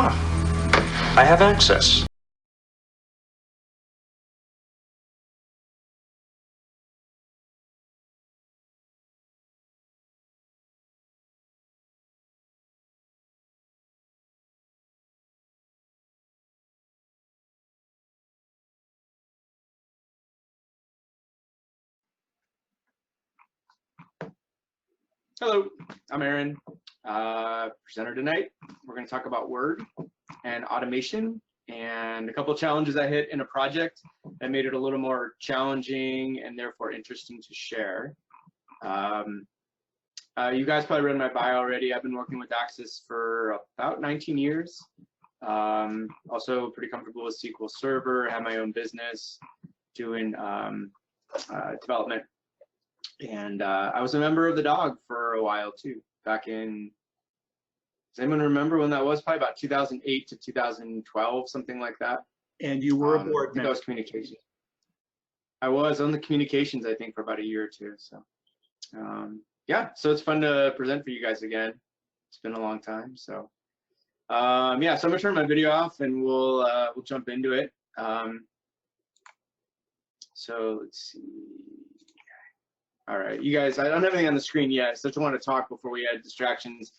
I have access. Hello, I'm Aaron, presenter tonight. We're going to talk about Word and automation and a couple of challenges I hit in a project that made it a little more challenging and therefore interesting to share. You guys probably read my bio already. I've been working with Access for about 19 years. Also pretty comfortable with SQL Server, have my own business doing development. And I was a member of the DAAUG for a while too, back in, does anyone remember when that was? Probably about 2008 to 2012, something like that. And you were a board I think member. that was communications. I was on the communications, I think, for about a year or two. So yeah, so it's fun to present for you guys again. It's been a long time. So yeah, so I'm gonna turn my video off and we'll jump into it. So let's see. All right, you guys, I don't have anything on the screen yet, so I just want to talk before we add distractions.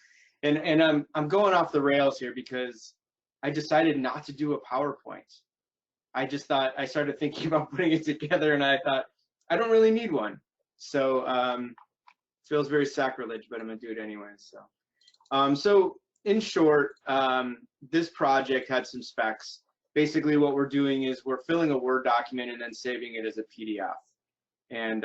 And I'm going off the rails here because I decided not to do a PowerPoint. I just thought, I started thinking about putting it together and I thought, I don't really need one. So it feels very sacrilege, but I'm gonna do it anyway. So in short, this project had some specs. Basically what we're doing is we're filling a Word document and then saving it as a PDF. And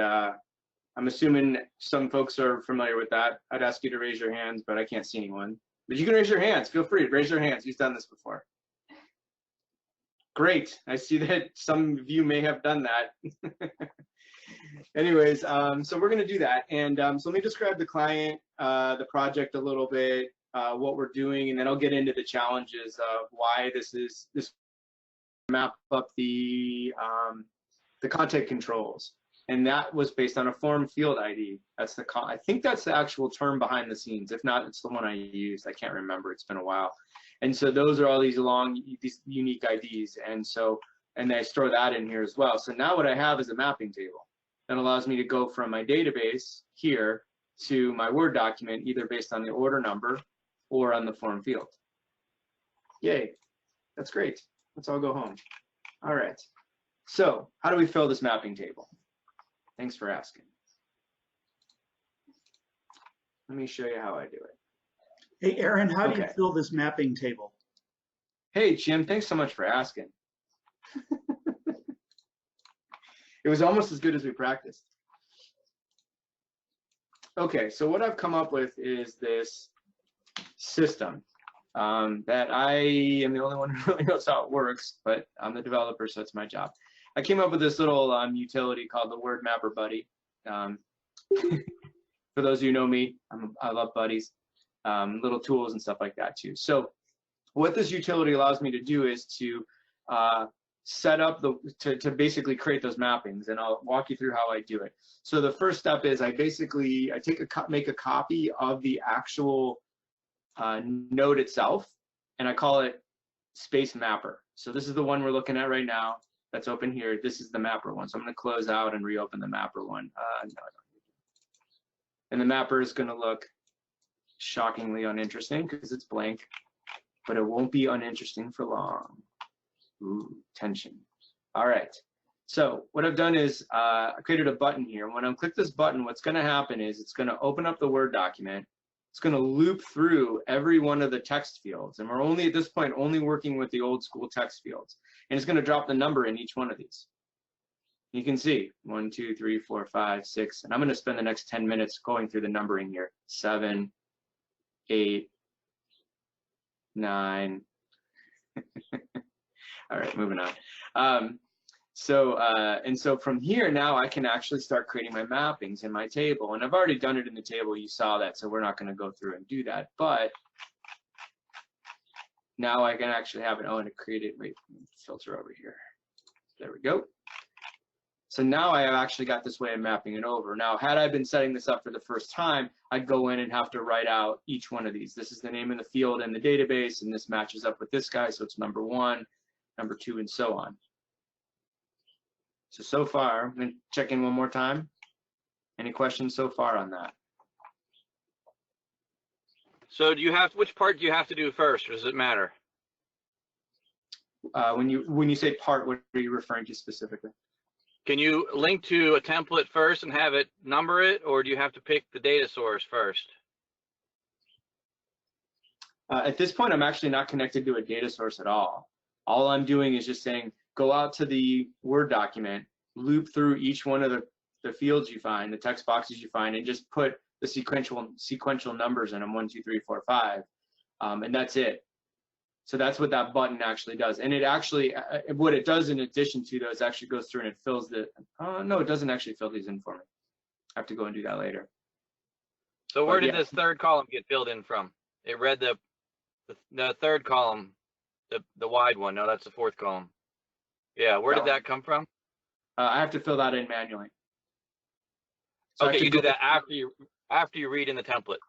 I'm assuming some folks are familiar with that. I'd ask you to raise your hands, but I can't see anyone. But you can raise your hands. Feel free to raise your hands. Who's done this before? Great. I see that some of you may have done that. Anyways, so we're going to do that. And so let me describe the client, the project a little bit, what we're doing, and then I'll get into the challenges of why this map up the content controls. And that was based on a form field ID. That's I think that's the actual term behind the scenes. If not, it's the one I used. I can't remember. It's been a while. And so those are all these these unique IDs. And so, and I store that in here as well. So now what I have is a mapping table that allows me to go from my database here to my Word document, either based on the order number or on the form field. Yay, that's great. Let's all go home. All right. So how do we fill this mapping table? Thanks for asking. Let me show you how I do it. Hey, Aaron, how do you fill this mapping table? Hey, Jim, thanks so much for asking. It was almost as good as we practiced. Okay, so what I've come up with is this system that I am the only one who really knows how it works, but I'm the developer, so it's my job. I came up with this little utility called the Word Mapper Buddy. For those of you who know me, I love buddies, little tools and stuff like that too. So what this utility allows me to do is to set up to basically create those mappings, and I'll walk you through how I do it. So the first step is I make a copy of the actual node itself, and I call it Space Mapper. So this is the one we're looking at right now. That's open here. This is the mapper one. So I'm going to close out and reopen the mapper one. No, and the mapper is going to look shockingly uninteresting because it's blank, but it won't be uninteresting for long. Ooh, tension. All right. So what I've done is I created a button here. When I click this button, what's going to happen is it's going to open up the Word document. It's going to loop through every one of the text fields. And we're only, at this point, only working with the old school text fields. And it's going to drop the number in each one of these. You can see 1, 2, 3, 4, 5, 6. And I'm going to spend the next 10 minutes going through the numbering here. 7, 8, 9. All right, moving on. And so from here now I can actually start creating my mappings in my table, and I've already done it in the table. You saw that, so we're not going to go through and do that. But now I can actually have it. Oh, and to create it, wait, filter over here. There we go. So now I have actually got this way of mapping it over. Now, had I been setting this up for the first time, I'd go in and have to write out each one of these. This is the name of the field in the database, and this matches up with this guy, so it's number 1, number 2, and so on. So far, I'm going to check in one more time. Any questions so far on that? So which part do you have to do first, or does it matter? When you say part, what are you referring to specifically? Can you link to a template first and have it number it, or do you have to pick the data source first? At this point, I'm actually not connected to a data source at all. All I'm doing is just saying, go out to the Word document, loop through each one of the fields you find, the text boxes you find, and just put the sequential numbers in them, 1, 2, 3, 4, 5, and that's it. So that's what that button actually does. And it actually, what it does in addition to those, actually goes through and it fills the, no, it doesn't actually fill these in for me. I have to go and do that later. So where did this third column get filled in from? It read the third column, the wide one. No, that's the fourth column. Yeah, where did that come from? I have to fill that in manually. So okay, you do that after you read in the template.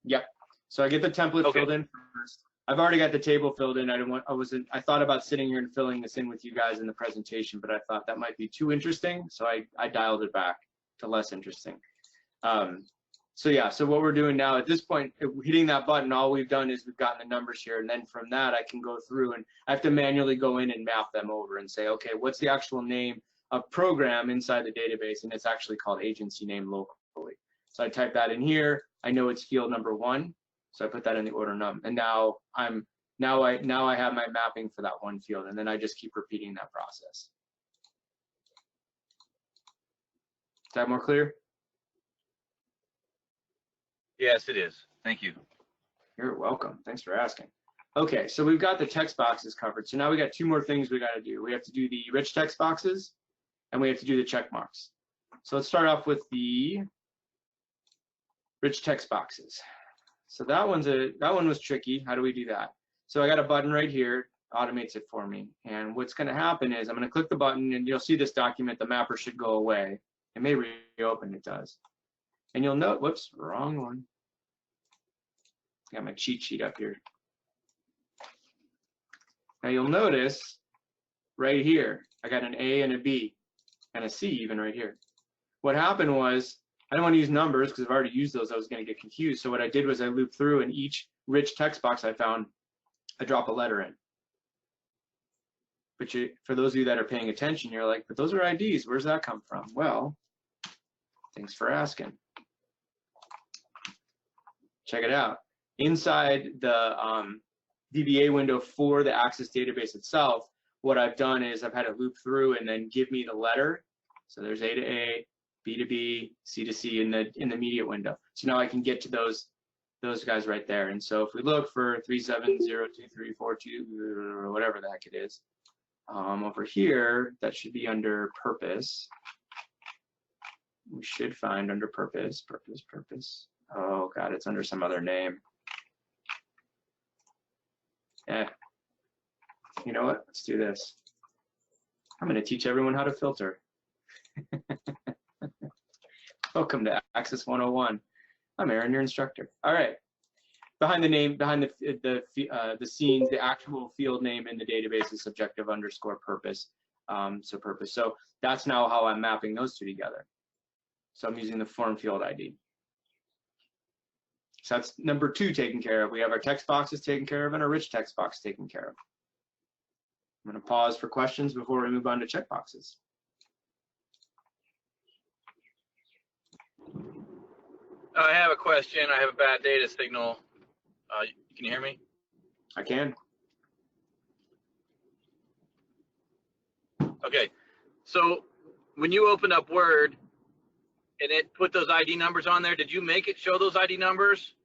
Yep. So I get the template filled in first. I've already got the table filled in. I thought about sitting here and filling this in with you guys in the presentation, but I thought that might be too interesting, so I dialed it back to less interesting. So yeah, so what we're doing now at this point, hitting that button, all we've done is we've gotten the numbers here, and then from that I can go through and I have to manually go in and map them over and say, okay, what's the actual name of program inside the database? And it's actually called agency name locally. So I type that in here. I know it's field number 1. So I put that in the order num, and now I have my mapping for that one field, and then I just keep repeating that process. Is that more clear? Yes, it is. Thank you. You're welcome. Thanks for asking. Okay, so we've got the text boxes covered. So now we got 2 more things we got to do. We have to do the rich text boxes, and we have to do the check marks. So let's start off with the rich text boxes. So that one was tricky. How do we do that? So I got a button right here, automates it for me. And what's going to happen is I'm going to click the button, and you'll see this document. The mapper should go away. It may reopen. It does. And you'll note, whoops, wrong one. Got my cheat sheet up here. Now you'll notice right here, I got an A and a B and a C even right here. What happened was, I don't want to use numbers because I've already used those. I was going to get confused. So what I did was I looped through, and each rich text box I found, I drop a letter in. But for those of you that are paying attention, you're like, but those are IDs. Where's that come from? Well, thanks for asking. Check it out. Inside the VBA window for the Access database itself, what I've done is I've had it loop through and then give me the letter. So there's A to A, B to B, C to C in the immediate window. So now I can get to those guys right there. And so if we look for 37023442 or whatever the heck it is, over here, that should be under purpose. We should find under purpose. Oh God, it's under some other name. Yeah. You know what? Let's do this. I'm going to teach everyone how to filter. Welcome to Access 101. I'm Aaron, your instructor. All right. Behind the name, behind the scenes, the actual field name in the database is subjective underscore purpose. So purpose. So that's now how I'm mapping those 2 together. So I'm using the form field ID. So that's number 2 taken care of. We have our text boxes taken care of and our rich text box taken care of. I'm going to pause for questions before we move on to checkboxes. I have a question. I have a bad data signal. Can you hear me? I can. Okay. So when you open up Word and it put those ID numbers on there, did you make it show those ID numbers?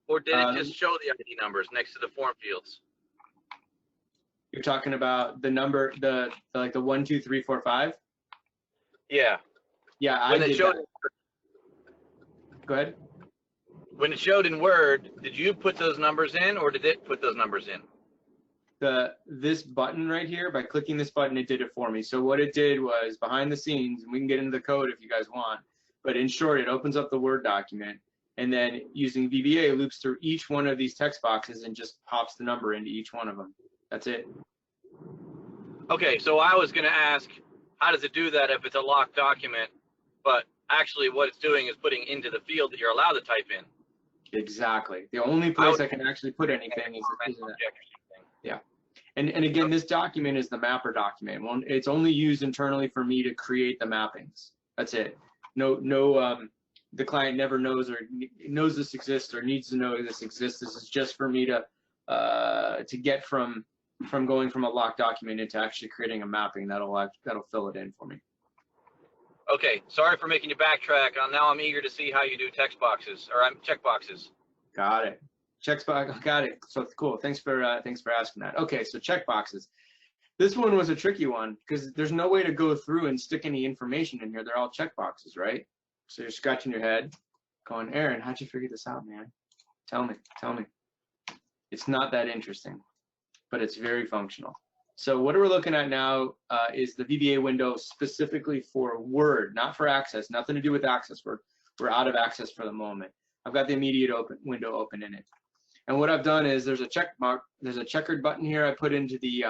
Or did it just show the ID numbers next to the form fields? You're talking about the number, like the 1, 2, 3, 4, 5? Yeah. Yeah, I did that. Go ahead. When it showed in Word, did you put those numbers in, or did it put those numbers in? this button right here, by clicking this button, it did it for me. So what it did was, behind the scenes, and we can get into the code if you guys want, but in short, it opens up the Word document, and then using VBA loops through each one of these text boxes and just pops the number into each one of them. That's it. Okay, so I was going to ask, how does it do that if it's a locked document? But actually what it's doing is putting into the field that you're allowed to type in. Exactly. The only place I can actually put anything is in that. Yeah. And again, this document is the mapper document. Well, it's only used internally for me to create the mappings. That's it. The client never knows or knows this exists or needs to know this exists. This is just for me to get from going from a locked document into actually creating a mapping that'll fill it in for me. Okay, sorry for making you backtrack. Now I'm eager to see how you do text boxes or checkboxes. Got it. Checkbox. Got it. So cool. Thanks for asking that. Okay, so checkboxes. This one was a tricky one because there's no way to go through and stick any information in here. They're all checkboxes, right? So you're scratching your head, going, Aaron, how'd you figure this out, man? Tell me. It's not that interesting, but it's very functional. So what we're looking at now is the VBA window specifically for Word, not for Access, nothing to do with Access. We're out of Access for the moment. I've got the immediate window open in it. And what I've done is there's a check mark, there's a checkered button here I put into the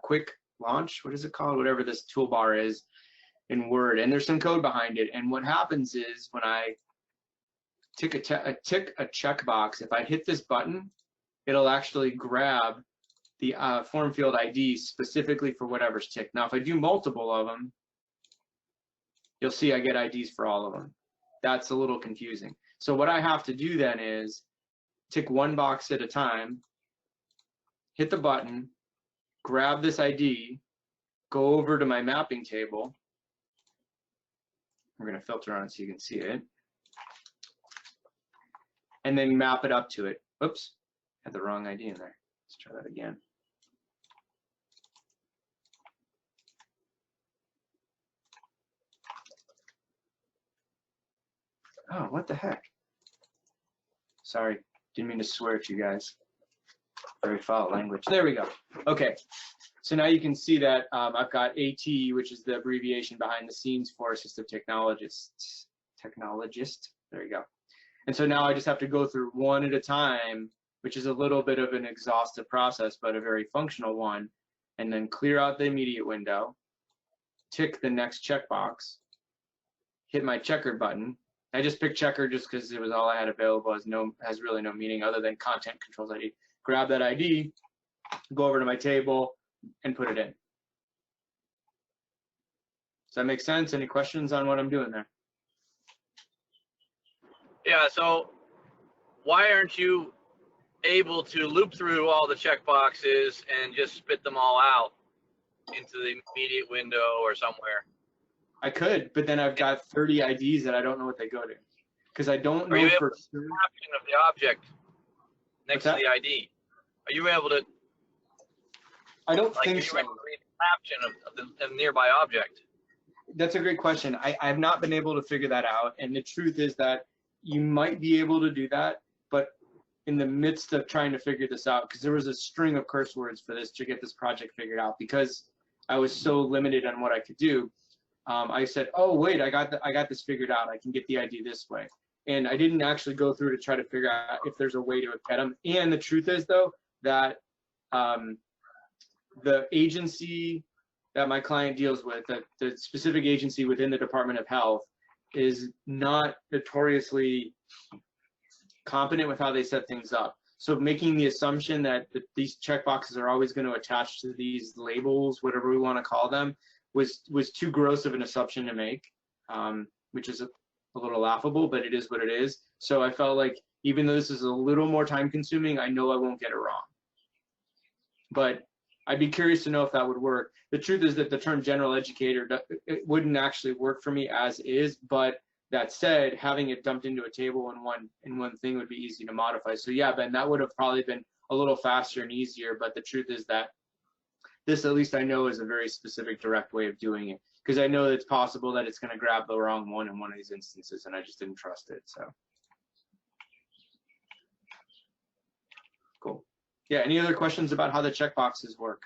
quick launch, what is it called? Whatever this toolbar is in Word, and there's some code behind it. And what happens is when I tick a checkbox, if I hit this button, it'll actually grab the form field ID specifically for whatever's ticked. Now, if I do multiple of them, you'll see I get IDs for all of them. That's a little confusing. So what I have to do then is tick one box at a time, hit the button, grab this ID, go over to my mapping table. We're going to filter on it so you can see it. And then map it up to it. Oops, had the wrong ID in there. Let's try that again. Oh, what the heck? Sorry, didn't mean to swear at you guys. Very foul language. There we go. Okay, so now you can see that I've got AT, which is the abbreviation behind the scenes for assistive technologist. There you go. And so now I just have to go through one at a time, which is a little bit of an exhaustive process, but a very functional one, and then clear out the immediate window, tick the next checkbox, hit my checkered button. I just picked checker just because it was all I had available, has really no meaning other than content controls ID. Grab that ID, go over to my table, and put it in. Does that make sense? Any questions on what I'm doing there? Yeah, so why aren't you able to loop through all the checkboxes and just spit them all out into the immediate window or somewhere? I could, but then I've got 30 IDs that I don't know what they go to because I don't know for sure. Caption of the object next to the ID. Are you able to? I don't think so. Are you able to read the caption of the nearby object? That's a great question. I've not been able to figure that out, and the truth is that you might be able to do that, but in the midst of trying to figure this out, because there was a string of curse words for this to get this project figured out, because I was so limited on what I could do. I said, oh wait, I got this figured out. I can get the ID this way. And I didn't actually go through to try to figure out if there's a way to get them. And the truth is though, that the agency that my client deals with, the specific agency within the Department of Health, is not notoriously competent with how they set things up. So making the assumption that these checkboxes are always going to attach to these labels, whatever we want to call them, was too gross of an assumption to make, which is a little laughable, but it is what it is. So I felt like even though this is a little more time consuming, I know I won't get it wrong. But I'd be curious to know if that would work. The truth is that the term general educator, it wouldn't actually work for me as is, but that said, having it dumped into a table in one thing would be easy to modify. So yeah, Ben, that would have probably been a little faster and easier, but the truth is that this, at least I know, is a very specific, direct way of doing it, because I know it's possible that it's going to grab the wrong one in one of these instances, and I just didn't trust it. So cool. Yeah, any other questions about how the checkboxes work?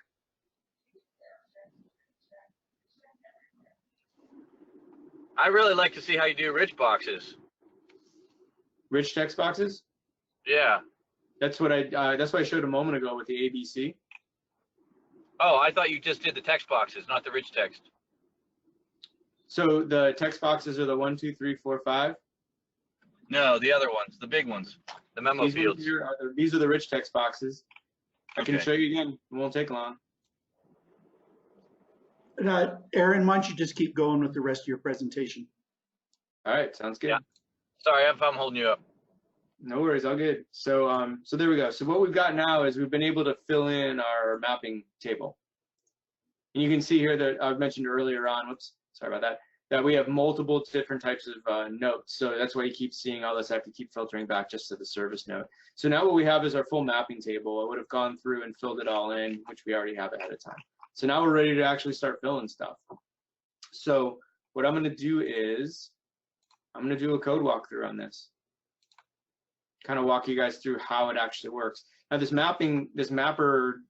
I really like to see how you do rich boxes. Rich text boxes? Yeah. That's what that's what I showed a moment ago with the ABC. Oh, I thought you just did the text boxes, not the rich text. So the text boxes are the 1, 2, 3, 4, 5. No, the other ones, the big ones, the memo These fields. These are the rich text boxes. I can Okay. show you again. It won't take long. Aaron, why don't you just keep going with the rest of your presentation? All right, sounds good. Yeah. Sorry if I'm holding you up. No worries, all good. So so there we go. So what we've got now is we've been able to fill in our mapping table. And you can see here that I've mentioned earlier on, whoops, sorry about that, that we have multiple different types of notes. So that's why you keep seeing all this. I have to keep filtering back just to the service note. So now what we have is our full mapping table. I would have gone through and filled it all in, which we already have ahead of time. So now we're ready to actually start filling stuff. So what I'm going to do is I'm going to do a code walkthrough on this. Kind of walk you guys through how it actually works. Now this mapper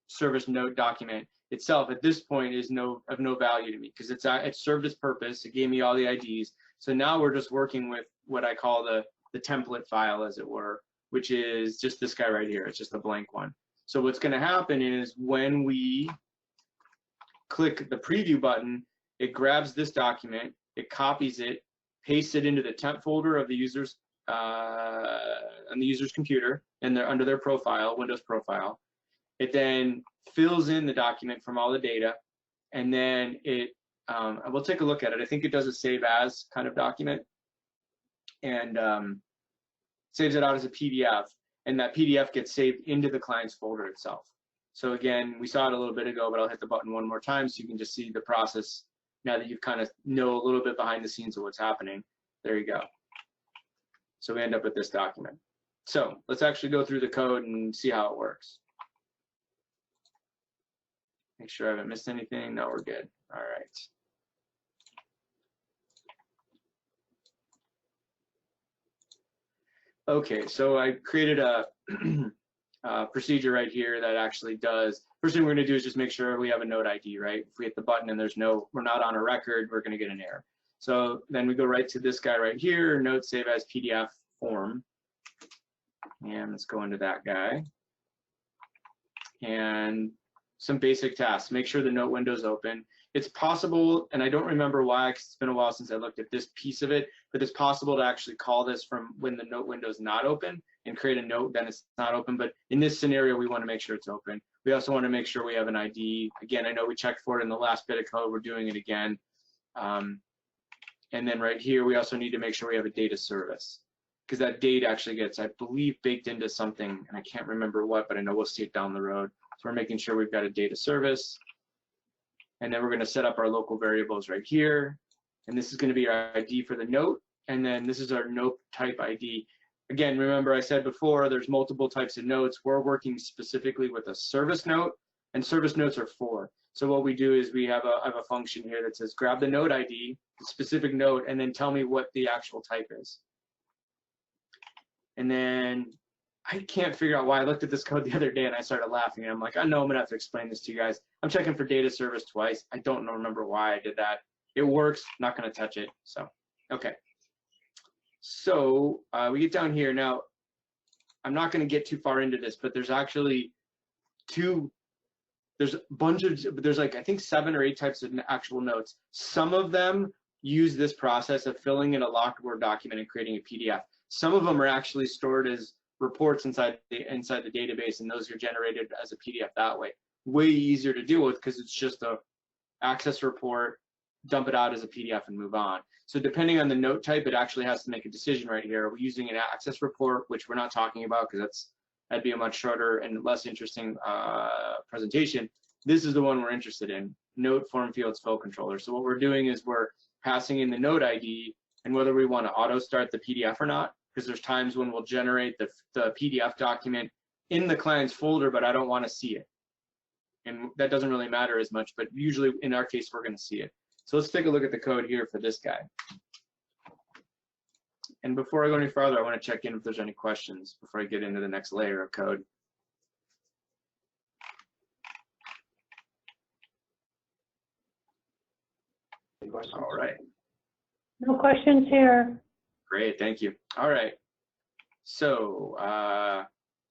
service note document itself at this point is of no value to me because it served its purpose. It gave me all the IDs. So now we're just working with what I call the template file, as it were, which is just this guy right here. It's just a blank one. So what's going to happen is when we click the preview button, it grabs this document, it copies it, pastes it into the temp folder of the user's on the user's computer and they're under their profile, Windows profile. It then fills in the document from all the data, and then it we'll take a look at it. I think it does a save as kind of document and saves it out as a PDF, and that PDF gets saved into the client's folder itself. So again, we saw it a little bit ago, but I'll hit the button one more time so you can just see the process now that you've kind of know a little bit behind the scenes of what's happening. There you go. So we end up with this document. So let's actually go through the code and see how it works. Make sure I haven't missed anything. No, we're good. All right. Okay, so I created a procedure right here that actually does. First thing we're going to do is just make sure we have a node ID, right? If we hit the button and we're not on a record, we're going to get an error. So then we go right to this guy right here, note save as PDF form. And let's go into that guy. And some basic tasks. Make sure the note window's open. It's possible, and I don't remember why, because it's been a while since I looked at this piece of it, but it's possible to actually call this from when the note window is not open and create a note, then it's not open. But in this scenario, we want to make sure it's open. We also want to make sure we have an ID. Again, I know we checked for it in the last bit of code. We're doing it again. And then right here, we also need to make sure we have a data service, because that date actually gets, I believe, baked into something, and I can't remember what, but I know we'll see it down the road. So we're making sure we've got a data service. And then we're going to set up our local variables right here. And this is going to be our ID for the note. And then this is our note type ID. Again, remember I said before, there's multiple types of notes. We're working specifically with a service note, and service notes are 4. So what we do is we have a function here that says grab the note ID, the specific note, and then tell me what the actual type is. And then I can't figure out why. I looked at this code the other day and I started laughing. And I'm like, I know I'm gonna have to explain this to you guys. I'm checking for data service twice. I don't remember why I did that. It works, not gonna touch it. So, okay. So we get down here. Now, I'm not gonna get too far into this, but there's actually there's a bunch of, there's like, I think 7 or 8 types of actual notes. Some of them use this process of filling in a locked Word document and creating a PDF. Some of them are actually stored as reports inside the database, and those are generated as a PDF that way. Way easier to deal with because it's just a access report, dump it out as a PDF and move on. So depending on the note type, it actually has to make a decision right here. Are we using an access report, which we're not talking about because that'd be a much shorter and less interesting presentation. This is the one we're interested in, note form fields flow controller. So what we're doing is we're passing in the note ID and whether we want to auto start the PDF or not, because there's times when we'll generate the PDF document in the client's folder, but I don't want to see it. And that doesn't really matter as much, but usually in our case, we're going to see it. So let's take a look at the code here for this guy. And before I go any farther, I want to check in if there's any questions before I get into the next layer of code. All right. No questions here. Great, thank you. All right. So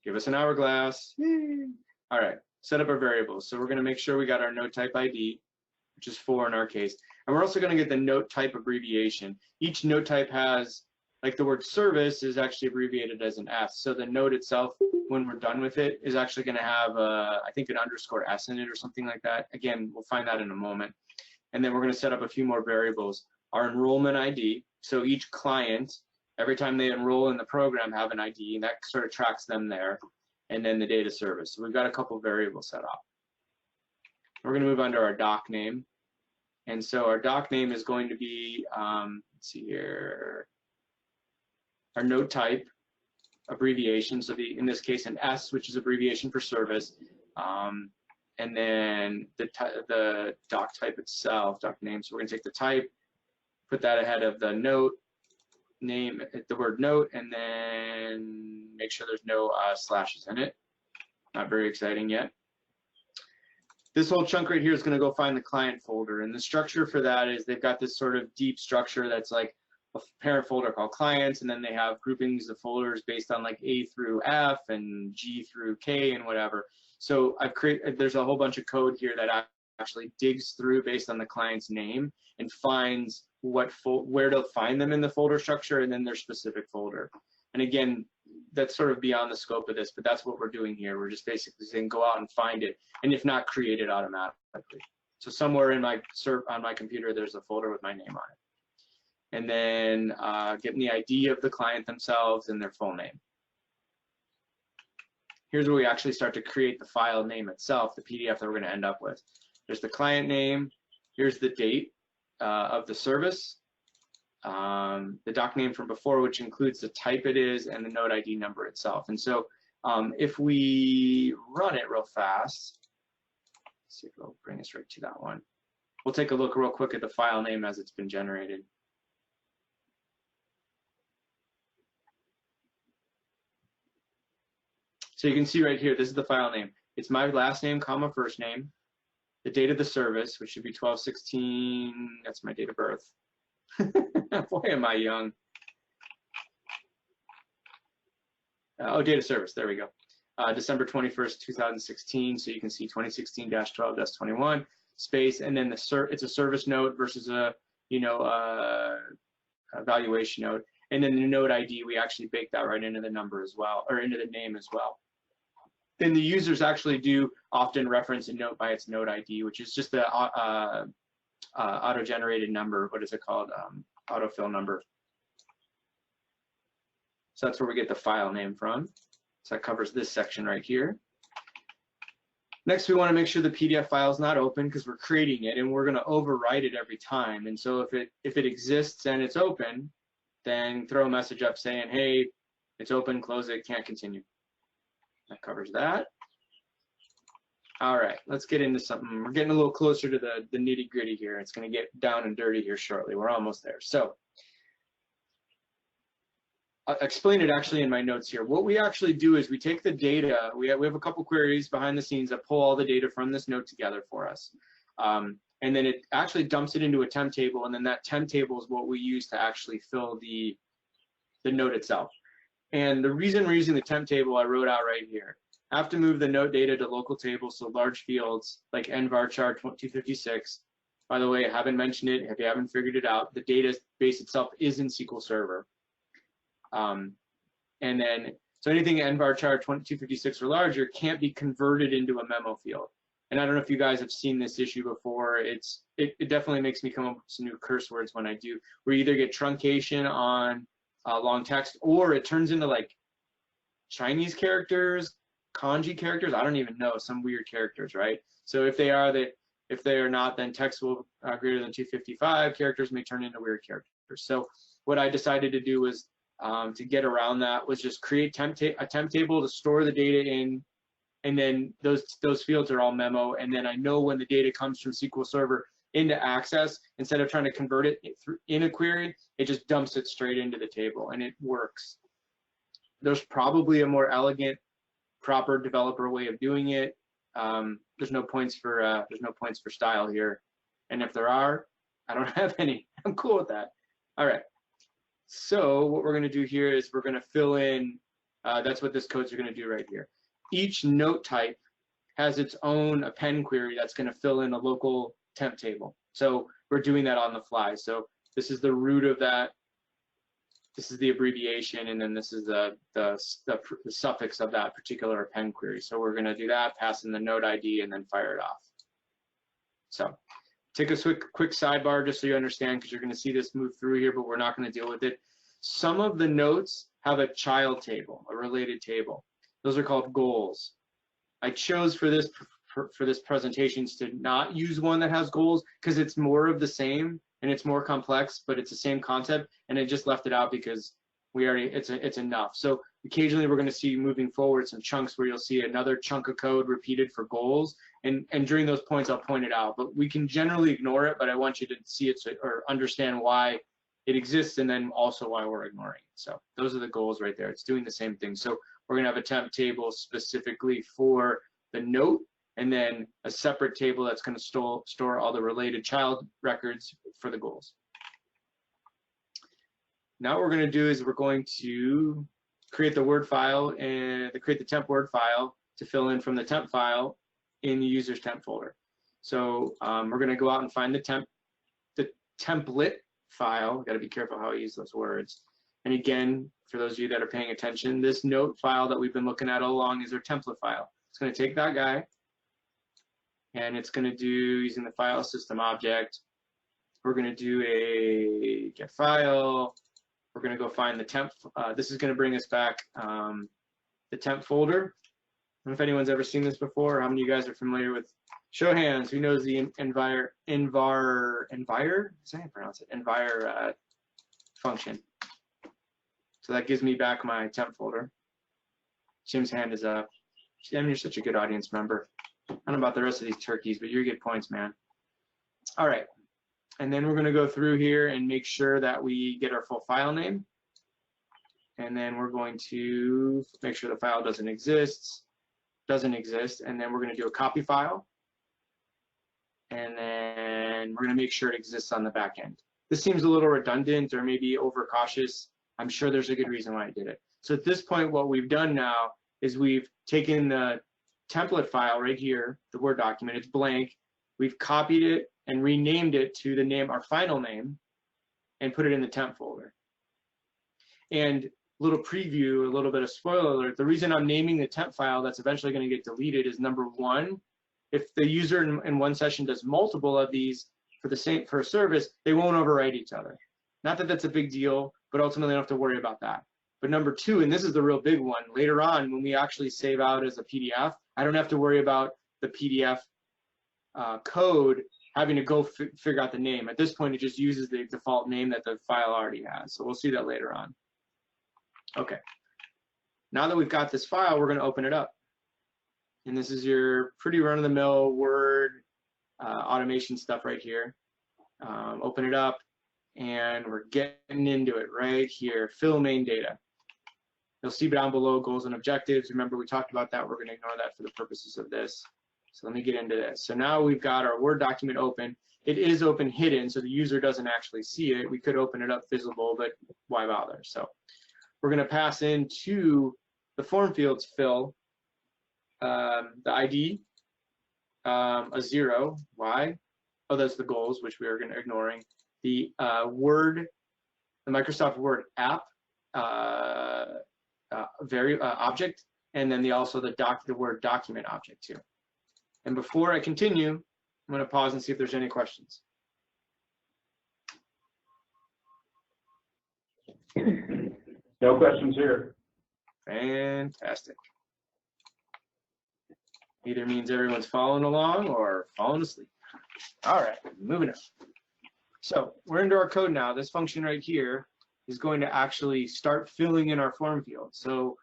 give us an hourglass. Yay. All right, set up our variables. So we're going to make sure we got our node type ID, which is 4 in our case. And we're also going to get the node type abbreviation. Each node type has, like the word service is actually abbreviated as an S. So the node itself, when we're done with it, is actually going to have, I think, an _S in it or something like that. Again, we'll find that in a moment. And then we're going to set up a few more variables. Our enrollment ID. So each client, every time they enroll in the program, have an ID, and that sort of tracks them there. And then the data service. So we've got a couple variables set up. We're going to move on to our doc name. And so our doc name is going to be, let's see here, our node type abbreviation. So in this case, an S, which is abbreviation for service. And then the doc type itself, doc name. So we're going to take the type, put that ahead of the note name, the word note, and then make sure there's no slashes in it. Not very exciting yet. This whole chunk right here is going to go find the client folder, and the structure for that is they've got this sort of deep structure that's like a parent folder called clients, and then they have groupings of folders based on like A through F and G through K and whatever. So there's a whole bunch of code here that actually digs through based on the client's name and finds where to find them in the folder structure and then their specific folder. And again, that's sort of beyond the scope of this, but that's what we're doing here. We're just basically saying go out and find it, and if not, create it automatically. So somewhere in on my computer, there's a folder with my name on it. And then getting the ID of the client themselves and their full name. Here's where we actually start to create the file name itself, the PDF that we're going to end up with. There's the client name. Here's the date of the service. The doc name from before, which includes the type it is and the node ID number itself. And so if we run it real fast, let's see if it'll bring us right to that one. We'll take a look real quick at the file name as it's been generated. So you can see right here, this is the file name. It's my last name, comma, first name, the date of the service, which should be 12/16, that's my date of birth. Boy, am I young. Oh, date of service, there we go. December 21st, 2016, so you can see 2016-12-21, space, and then it's a service node versus a, evaluation node. And then the node ID, we actually bake that right into the number as well, or into the name as well. Then the users actually do often reference a note by its node ID, which is just the auto-generated number. What is it called? Autofill number. So that's where we get the file name from. So that covers this section right here. Next, we want to make sure the PDF file is not open because we're creating it and we're going to overwrite it every time. And so if it exists and it's open, then throw a message up saying, hey, it's open, close it, can't continue. That covers that. All right, let's get into something. We're getting a little closer to the nitty gritty here. It's going to get down and dirty here shortly. We're almost there. So I'll explain it actually in my notes here. What we actually do is we take the data. We have a couple queries behind the scenes that pull all the data from this note together for us. And then it actually dumps it into a temp table, and then that temp table is what we use to actually fill the note itself. And the reason we're using the temp table I wrote out right here. I have to move the note data to local tables, so large fields like nvarchar 256. By the way, I haven't mentioned it. If you haven't figured it out, the database itself is in SQL Server. And then, so anything nvarchar 256 or larger can't be converted into a memo field. And I don't know if you guys have seen this issue before. It definitely makes me come up with some new curse words when I do. We either get truncation on long text, or it turns into like Chinese characters, kanji characters. I don't even know, some weird characters, right? So if they are not, then text will greater than 255 characters may turn into weird characters. So what I decided to do was to get around that was just create a temp table to store the data in. And then those fields are all memo, and then I know when the data comes from SQL Server into Access, instead of trying to convert it in a query, it just dumps it straight into the table, and it works. There's probably a more elegant, proper developer way of doing it. There's no points for style here, and if there are, I don't have any. I'm cool with that. All right. So what we're going to do here is we're going to fill in, that's what this codes are going to do right here. Each note type has its own append query that's going to fill in a local temp table. So we're doing that on the fly. So this is the root of that. This is the abbreviation, and then this is the suffix of that particular append query. So we're going to do that, pass in the node ID, and then fire it off. So take a quick sidebar just so you understand, because you're going to see this move through here, but we're not going to deal with it. Some of the notes have a child table, a related table. Those are called goals. I chose for this presentations to not use one that has goals because it's more of the same and it's more complex, but it's the same concept, and I just left it out because we already it's enough. So occasionally we're going to see moving forward some chunks where you'll see another chunk of code repeated for goals, and during those points I'll point it out, but we can generally ignore it, but I want you to see it or understand why it exists and then also why we're ignoring it. So those are the goals right there. It's doing the same thing. So we're going to have a temp table specifically for the note, and then a separate table that's going to store all the related child records for the goals. Now what we're going to do is we're going to create the Word file and create the temp Word file to fill in from the temp file in the user's temp folder. So we're going to go out and find the template file. Got to be careful how I use those words. And again, for those of you that are paying attention, this note file that we've been looking at all along is our template file. It's going to take that guy, and it's going to do, using the file system object, we're going to do a get file. We're going to go find the temp. This is going to bring us back the temp folder. I don't know if anyone's ever seen this before, or how many of you guys are familiar with, show hands, who knows the envir function. So that gives me back my temp folder. Jim's hand is up. Jim, you're such a good audience member. I don't know about the rest of these turkeys, but you get points, man. All right. And then we're going to go through here and make sure that we get our full file name. And then we're going to make sure the file doesn't exist. And then we're going to do a copy file. And then we're going to make sure it exists on the back end. This seems a little redundant or maybe overcautious. I'm sure there's a good reason why I did it. So at this point, what we've done now is we've taken the template file right here, the Word document, it's blank. We've copied it and renamed it to the name, our final name, and put it in the temp folder. And a little preview, a little bit of spoiler alert, the reason I'm naming the temp file that's eventually going to get deleted is, number one, if the user in one session does multiple of these for a service, they won't overwrite each other. Not that that's a big deal, but ultimately I don't have to worry about that. But number two, and this is the real big one, later on when we actually save out as a PDF, I don't have to worry about the PDF code having to go figure out the name. At this point, it just uses the default name that the file already has. So we'll see that later on. Okay. Now that we've got this file, we're going to open it up. And this is your pretty run-of-the-mill Word automation stuff right here. Open it up, and we're getting into it right here. Fill main data. You'll see down below goals and objectives. Remember, we talked about that. We're going to ignore that for the purposes of this. So let me get into this. So now we've got our Word document open. It is open hidden, so the user doesn't actually see it. We could open it up visible, but why bother? So we're going to pass into the form fields fill the ID, a 0. Why? Oh, that's the goals, which we are going to ignoring. The Word, the Microsoft Word app object, and then also the Word document object too. And before I continue, I'm going to pause and see if there's any questions. No questions here. Fantastic. Either means everyone's following along or falling asleep. All right, moving on. So we're into our code now. This function right here is going to actually start filling in our form field. So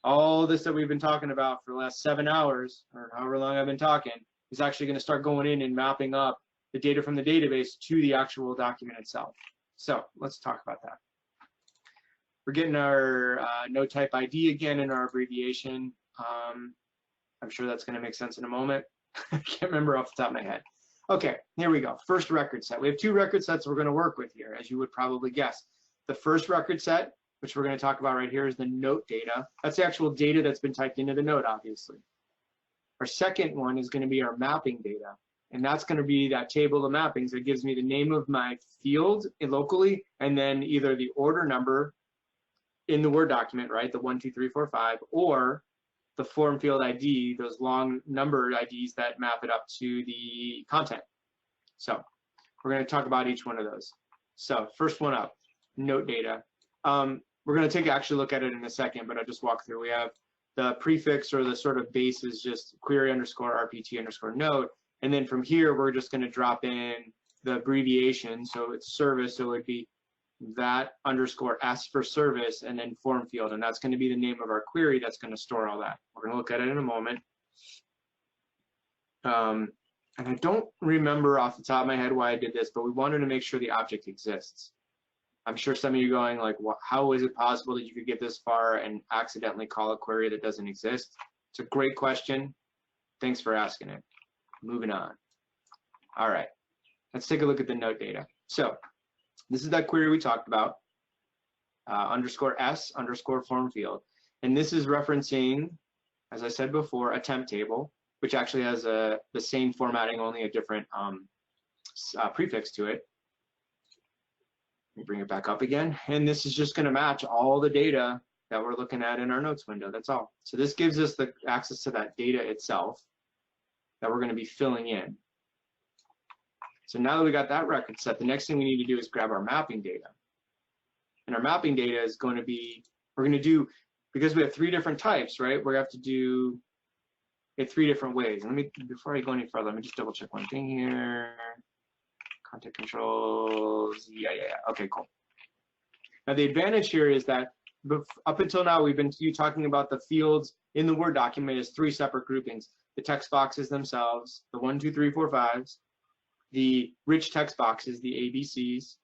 all this that we've been talking about for the last 7 hours, or however long I've been talking, is actually going to start going in and mapping up the data from the database to the actual document itself. So let's talk about that. We're getting our node type ID again in our abbreviation. I'm sure that's going to make sense in a moment. I can't remember off the top of my head. Okay, here we go. First record set. We have two record sets we're going to work with here, as you would probably guess. The first record set, which we're going to talk about right here, is the note data. That's the actual data that's been typed into the note, obviously. Our second one is going to be our mapping data. And that's going to be that table of mappings that gives me the name of my field locally, and then either the order number in the Word document, right, the 1, 2, 3, 4, 5, or the form field ID, those long number IDs that map it up to the content. So we're going to talk about each one of those. So first one up, note data. We're going to take actually look at it in a second, but I'll just walk through. We have the prefix, or the sort of base, is just query underscore RPT underscore note. And then from here, we're just going to drop in the abbreviation. So it's service, so it would be that underscore S for service, and then form field. And that's going to be the name of our query that's going to store all that. We're going to look at it in a moment. And I don't remember off the top of my head why I did this, but we wanted to make sure the object exists. I'm sure some of you are going like, well, how is it possible that you could get this far and accidentally call a query that doesn't exist? It's a great question. Thanks for asking it. Moving on. All right, let's take a look at the note data. So this is that query we talked about, underscore S underscore form field. And this is referencing, as I said before, a temp table, which actually has the same formatting, only a different prefix to it. Let me bring it back up again. And this is just going to match all the data that we're looking at in our notes window. That's all. So this gives us the access to that data itself that we're going to be filling in. So now that we got that record set, the next thing we need to do is grab our mapping data. And our mapping data is going to be, we're going to do, because we have three different types, right? We have to do it three different ways. Let me, before I go any further, let me just double check one thing here. Content controls, yeah. Okay, cool. Now the advantage here is that up until now, we've been talking about the fields in the Word document as three separate groupings. The text boxes themselves, the 1, 2, 3, 4, 5s, the rich text boxes, the ABCs,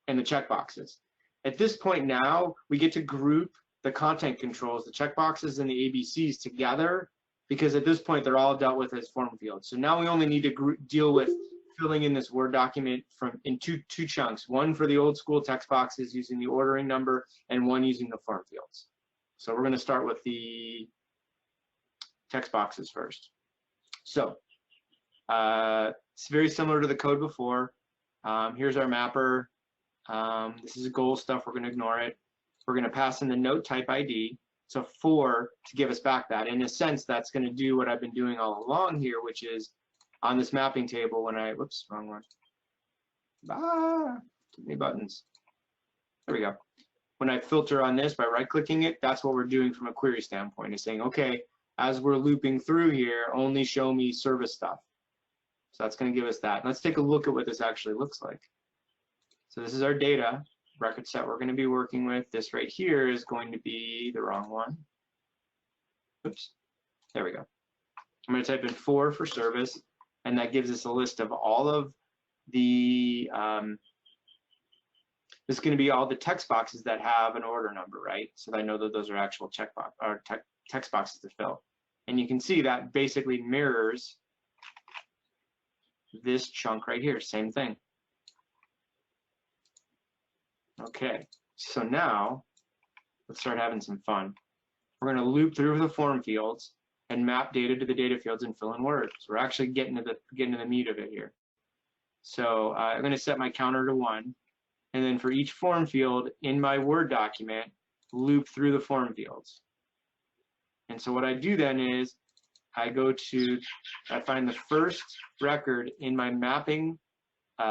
and the checkboxes. At this point now, we get to group the content controls, the checkboxes and the ABCs together, because at this point, they're all dealt with as form fields. So now we only need to deal with filling in this Word document in two chunks, one for the old school text boxes using the ordering number, and one using the form fields. So we're going to start with the text boxes first. So it's very similar to the code before. Here's our mapper. This is goal stuff. We're going to ignore it. We're going to pass in the note type ID. So 4 to give us back that. In a sense, that's going to do what I've been doing all along here, which is on this mapping table when I, whoops, wrong one. Too many buttons. There we go. When I filter on this by right-clicking it, that's what we're doing from a query standpoint, is saying, okay, as we're looping through here, only show me service stuff. So that's going to give us that. Let's take a look at what this actually looks like. So this is our data record set we're going to be working with. This right here is going to be the wrong one. Oops. There we go. I'm going to type in 4 for service, and that gives us a list of all of the this is going to be all the text boxes that have an order number, right? So that I know that those are actual checkbox or text boxes to fill. And you can see that basically mirrors this chunk right here, same thing. Okay, so now let's start having some fun. We're going to loop through the form fields and map data to the data fields and fill in words. We're actually getting to the meat of it here. So I'm going to set my counter to 1. And then for each form field in my Word document, loop through the form fields. And so what I do then is I find the first record in my mapping, let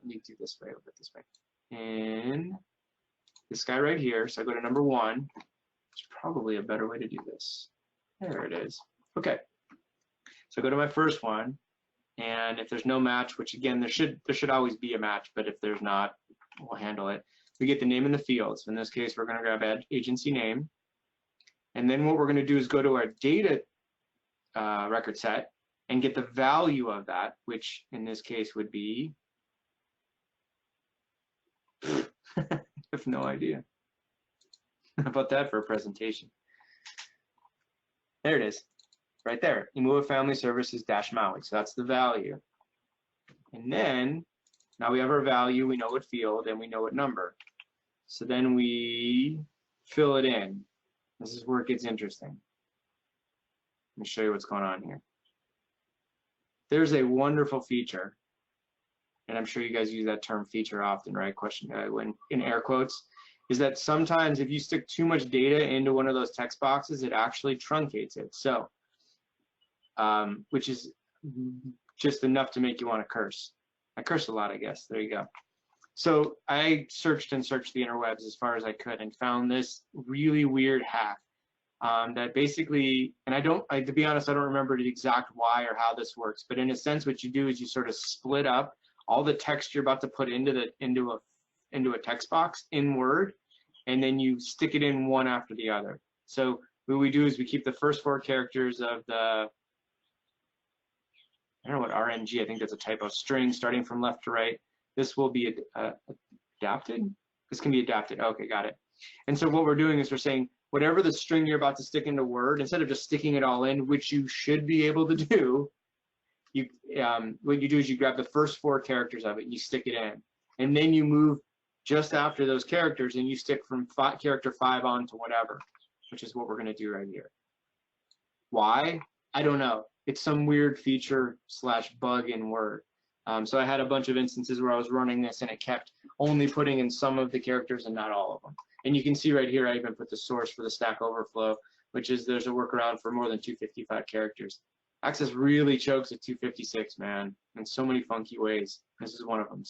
me do this way, a little bit this way. And this guy right here, so I go to number 1. There's probably a better way to do this. There it is. Okay. So I go to my first one. And if there's no match, which again, there should always be a match, but if there's not, we'll handle it. We get the name in the fields. In this case, we're going to grab agency name. And then what we're going to do is go to our data record set and get the value of that, which in this case would be, I have no idea. How about that for a presentation? There it is. right there, Imua Family Services - Maui. So that's the value. And then now we have our value, we know what field, and we know what number. So then we fill it in. This is where it gets interesting. Let me show you what's going on here. There's a wonderful feature, and I'm sure you guys use that term feature often, right? Question when in air quotes, is that sometimes if you stick too much data into one of those text boxes, it actually truncates it. So, which is just enough to make you want to curse. I curse a lot, I guess. There you go. So I searched and searched the interwebs as far as I could and found this really weird hack that basically, and to be honest, I don't remember the exact why or how this works, but in a sense, what you do is you sort of split up all the text you're about to put into a text box in Word, and then you stick it in one after the other. So what we do is we keep the first 4 characters of the, I don't know what RNG, I think that's a type of string starting from left to right. This will be adapted. This can be adapted. Okay, got it. And so what we're doing is we're saying whatever the string you're about to stick into Word, instead of just sticking it all in, which you should be able to do, what you do is you grab the first 4 characters of it and you stick it in, and then you move just after those characters and you stick from character 5 on to whatever, which is what we're going to do right here. Why? I don't know. It's some weird feature / bug in Word. So I had a bunch of instances where I was running this and it kept only putting in some of the characters and not all of them. And you can see right here, I even put the source for the Stack Overflow, which is there's a workaround for more than 255 characters. Access really chokes at 256, man, in so many funky ways. This is one of them.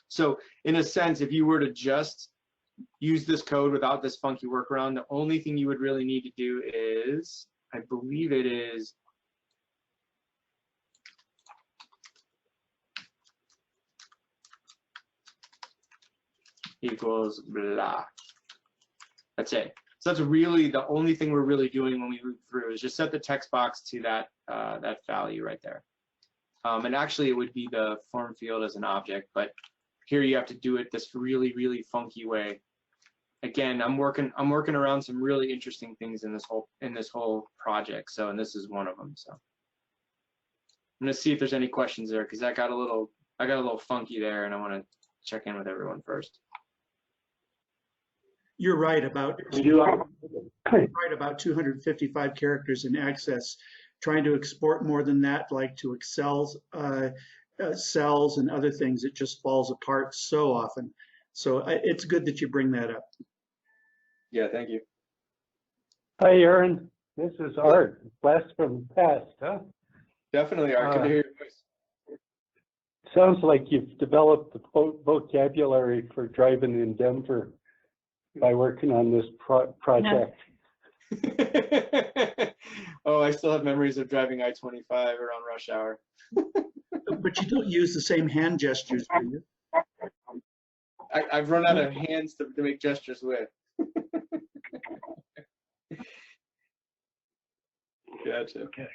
So in a sense, if you were to just use this code without this funky workaround, the only thing you would really need to do is, I believe it is, equals blah. That's it. So that's really the only thing we're really doing when we loop through is just set the text box to that that value right there. And actually it would be the form field as an object, but here you have to do it this really, really funky way. Again, I'm working around some really interesting things in this whole project. So, and this is one of them. So I'm gonna see if there's any questions there, because I got a little funky there, and I want to check in with everyone first. You're right about We do. right about 255 characters in Access. Trying to export more than that, like to Excel cells and other things, it just falls apart so often. So it's good that you bring that up. Yeah, thank you. Hi, Aaron. This is Art. Blast from the past, huh? Definitely, Art. Good to hear your voice. Sounds like you've developed the vocabulary for driving in Denver by working on this project. Oh, I still have memories of driving I-25 around rush hour. But you don't use the same hand gestures, do you? I've run out of hands to make gestures with. Gotcha. Okay.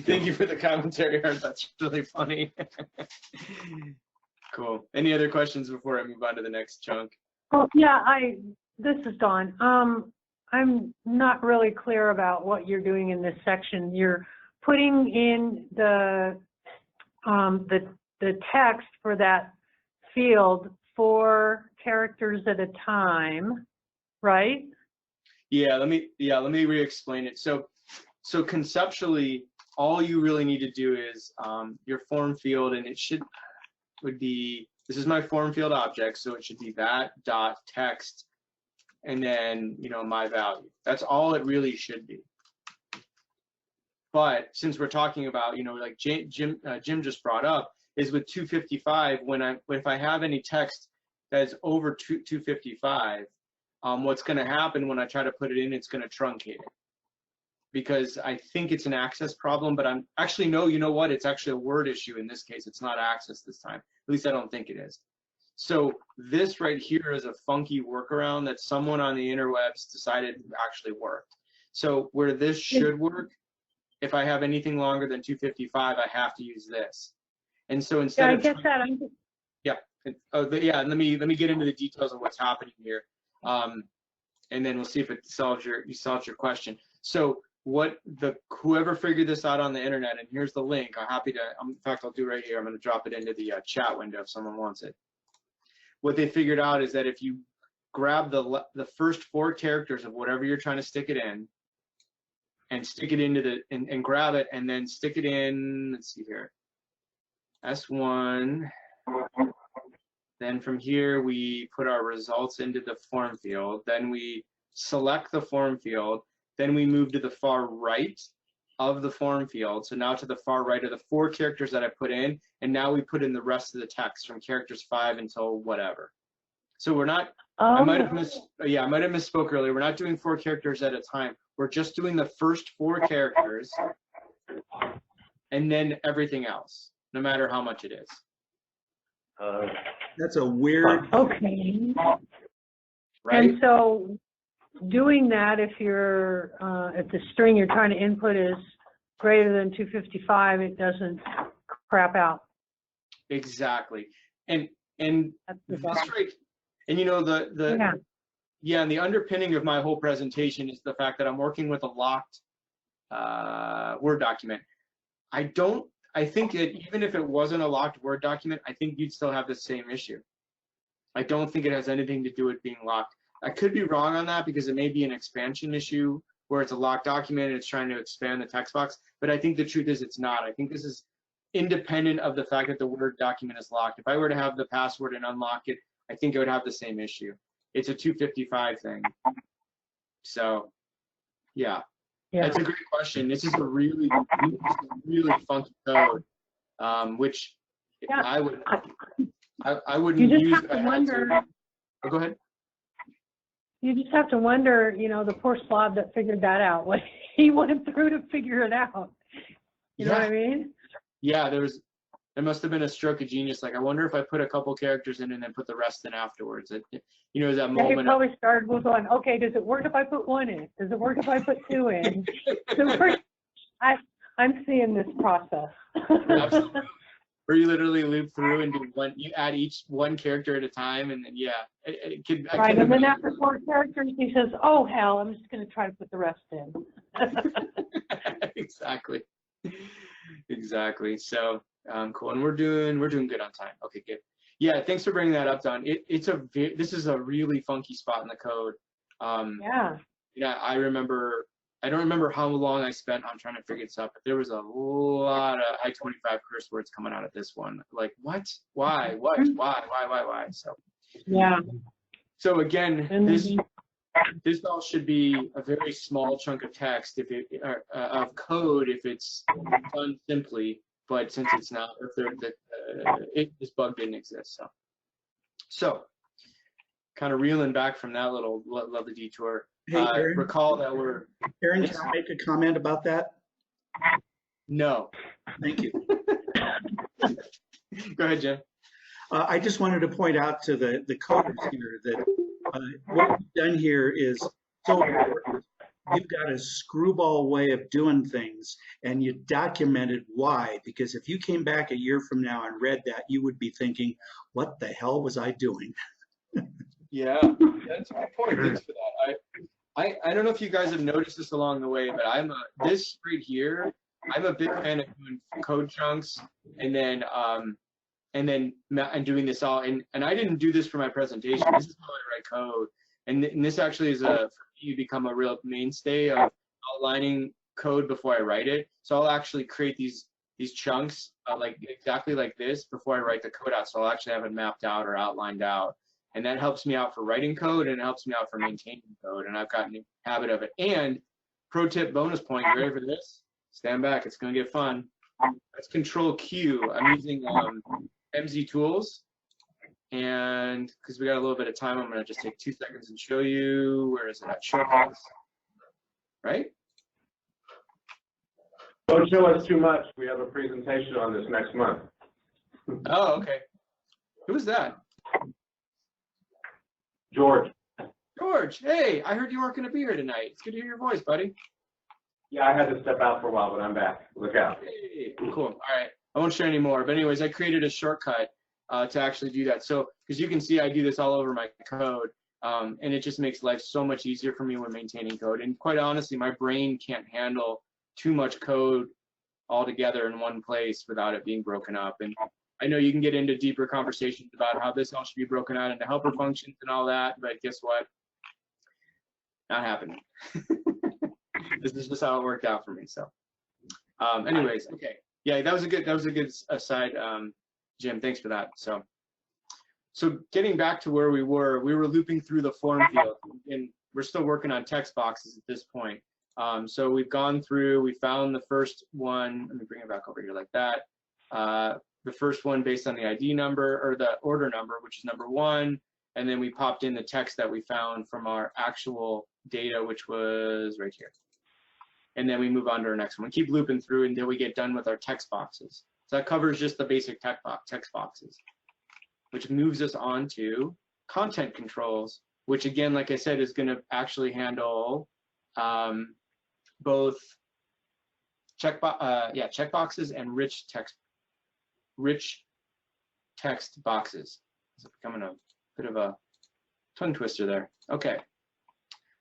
Thank you for the commentary, Art. That's really funny. Cool. Any other questions before I move on to the next chunk? Oh, yeah, this is Dawn. I'm not really clear about what you're doing in this section. You're putting in the text for that field 4 characters at a time, right? Yeah, let me re-explain it. So conceptually, all you really need to do is your form field, and it would be, this is my form field object, so it should be that dot text, and then, you know, my value. That's all it really should be. But since we're talking about, you know, like Jim just brought up, is with 255, if I have any text that's over 255, what's going to happen when I try to put it in, it's going to truncate it. Because I think it's an access problem, but I'm actually, no, you know what? It's actually a word issue in this case. It's not access this time. At least I don't think it is. So this right here is a funky workaround that someone on the interwebs decided actually worked. So where this should work, if I have anything longer than 255, I have to use this. And so instead of, I get that. yeah, yeah. Let me get into the details of what's happening here, and then we'll see if it solves your question. So whoever figured this out on the internet, and here's the link. I'm happy to, in fact, I'll do right here. I'm going to drop it into the chat window if someone wants it. What they figured out is that if you grab the first 4 characters of whatever you're trying to stick it in, and stick it into the, and grab it, and then stick it in, let's see here, S1. Then from here, we put our results into the form field. Then we select the form field. Then we move to the far right of the form field. So now to the far right are the 4 characters that I put in. And now we put in the rest of the text from characters 5 until whatever. So we're not, I might have misspoke earlier. We're not doing 4 characters at a time. We're just doing the first 4 characters and then everything else, no matter how much it is. That's a weird. Okay. Right? And so doing that, if you're, if the string you're trying to input is greater than 255, it doesn't crap out. Exactly. And That's the that's right. And you know, and the underpinning of my whole presentation is the fact that I'm working with a locked Word document. I think that even if it wasn't a locked Word document, I think you'd still have the same issue. I don't think it has anything to do with being locked. I could be wrong on that because it may be an expansion issue where it's a locked document and it's trying to expand the text box, but I think the truth is it's not. I think this is independent of the fact that the Word document is locked. If I were to have the password and unlock it, I think it would have the same issue. It's a 255 thing. So, yeah. That's a great question. This is a really funky code, which I wouldn't use. You just have to wonder. Oh, go ahead. You just have to wonder, you know, the poor slob that figured that out. What he went through to figure it out. You know what I mean? Yeah, there must have been a stroke of genius. Like, I wonder if I put a couple characters in and then put the rest in afterwards. You know, that moment. He probably started with one. Okay, does it work if I put 1 in? Does it work if I put 2 in? I'm seeing this process. Absolutely. Where you literally loop through and do one. You add each 1 character at a time, and then Right, and then after 4 characters, he says, "Oh hell, I'm just going to try to put the rest in." Exactly. Exactly. So. Cool, and we're doing good on time. Okay, good. Yeah, thanks for bringing that up, Don. This is a really funky spot in the code. Yeah, I don't remember how long I spent on trying to figure this out, but there was a lot of I-25 curse words coming out of this one. Like, what? Why? What? Why? So yeah. So again, this all should be a very small chunk of text of code if it's done simply. But since it's not, this bug didn't exist. So kind of reeling back from that little lovely detour. Hey, Aaron, recall that Aaron, can I make a comment about that? No. Thank you. Go ahead, Jim. I just wanted to point out to the coders here that what we've done here is so important. You've got a screwball way of doing things, and you documented why, because if you came back a year from now and read that, you would be thinking, what the hell was I doing? Yeah, that's a good point. Thanks for that. I don't know if you guys have noticed this along the way, but this right here, I'm a big fan of doing code chunks and doing this all. And I didn't do this for my presentation. This is how I write code. And this actually is for me become a real mainstay of outlining code before I write it. So I'll actually create these chunks like exactly like this before I write the code out. So I'll actually have it mapped out or outlined out. And that helps me out for writing code, and it helps me out for maintaining code. And I've gotten a habit of it. And pro tip bonus point, you ready for this? Stand back, it's gonna get fun. Let's Control Q. I'm using MZ Tools. And because we got a little bit of time, I'm gonna just take 2 seconds and show you, where is it at? Shortcuts, right? Don't show us too much. We have a presentation on this next month. Oh, okay. Who is that? George. George, hey, I heard you weren't gonna be here tonight. It's good to hear your voice, buddy. Yeah, I had to step out for a while, but I'm back. Look out. Hey, cool. All right, I won't share any more. But anyways, I created a shortcut to actually do that. So, because you can see I do this all over my code. And it just makes life so much easier for me when maintaining code. And quite honestly, my brain can't handle too much code all together in one place without it being broken up. And I know you can get into deeper conversations about how this all should be broken out into helper functions and all that, but guess what? Not happening. This is just how it worked out for me. So, anyways, okay, yeah, that was a good aside, Jim. Thanks for that. So getting back to where we were looping through the form field, and we're still working on text boxes at this point. So we've gone through, we found the first one. Let me bring it back over here like that. The first one based on the ID number or the order number, which is number 1. And then we popped in the text that we found from our actual data, which was right here. And then we move on to our next one. We keep looping through until we get done with our text boxes. So that covers just the basic text boxes, which moves us on to content controls, which again, like I said, is going to actually handle both checkboxes and rich text boxes. It's becoming a bit of a tongue twister there. Okay,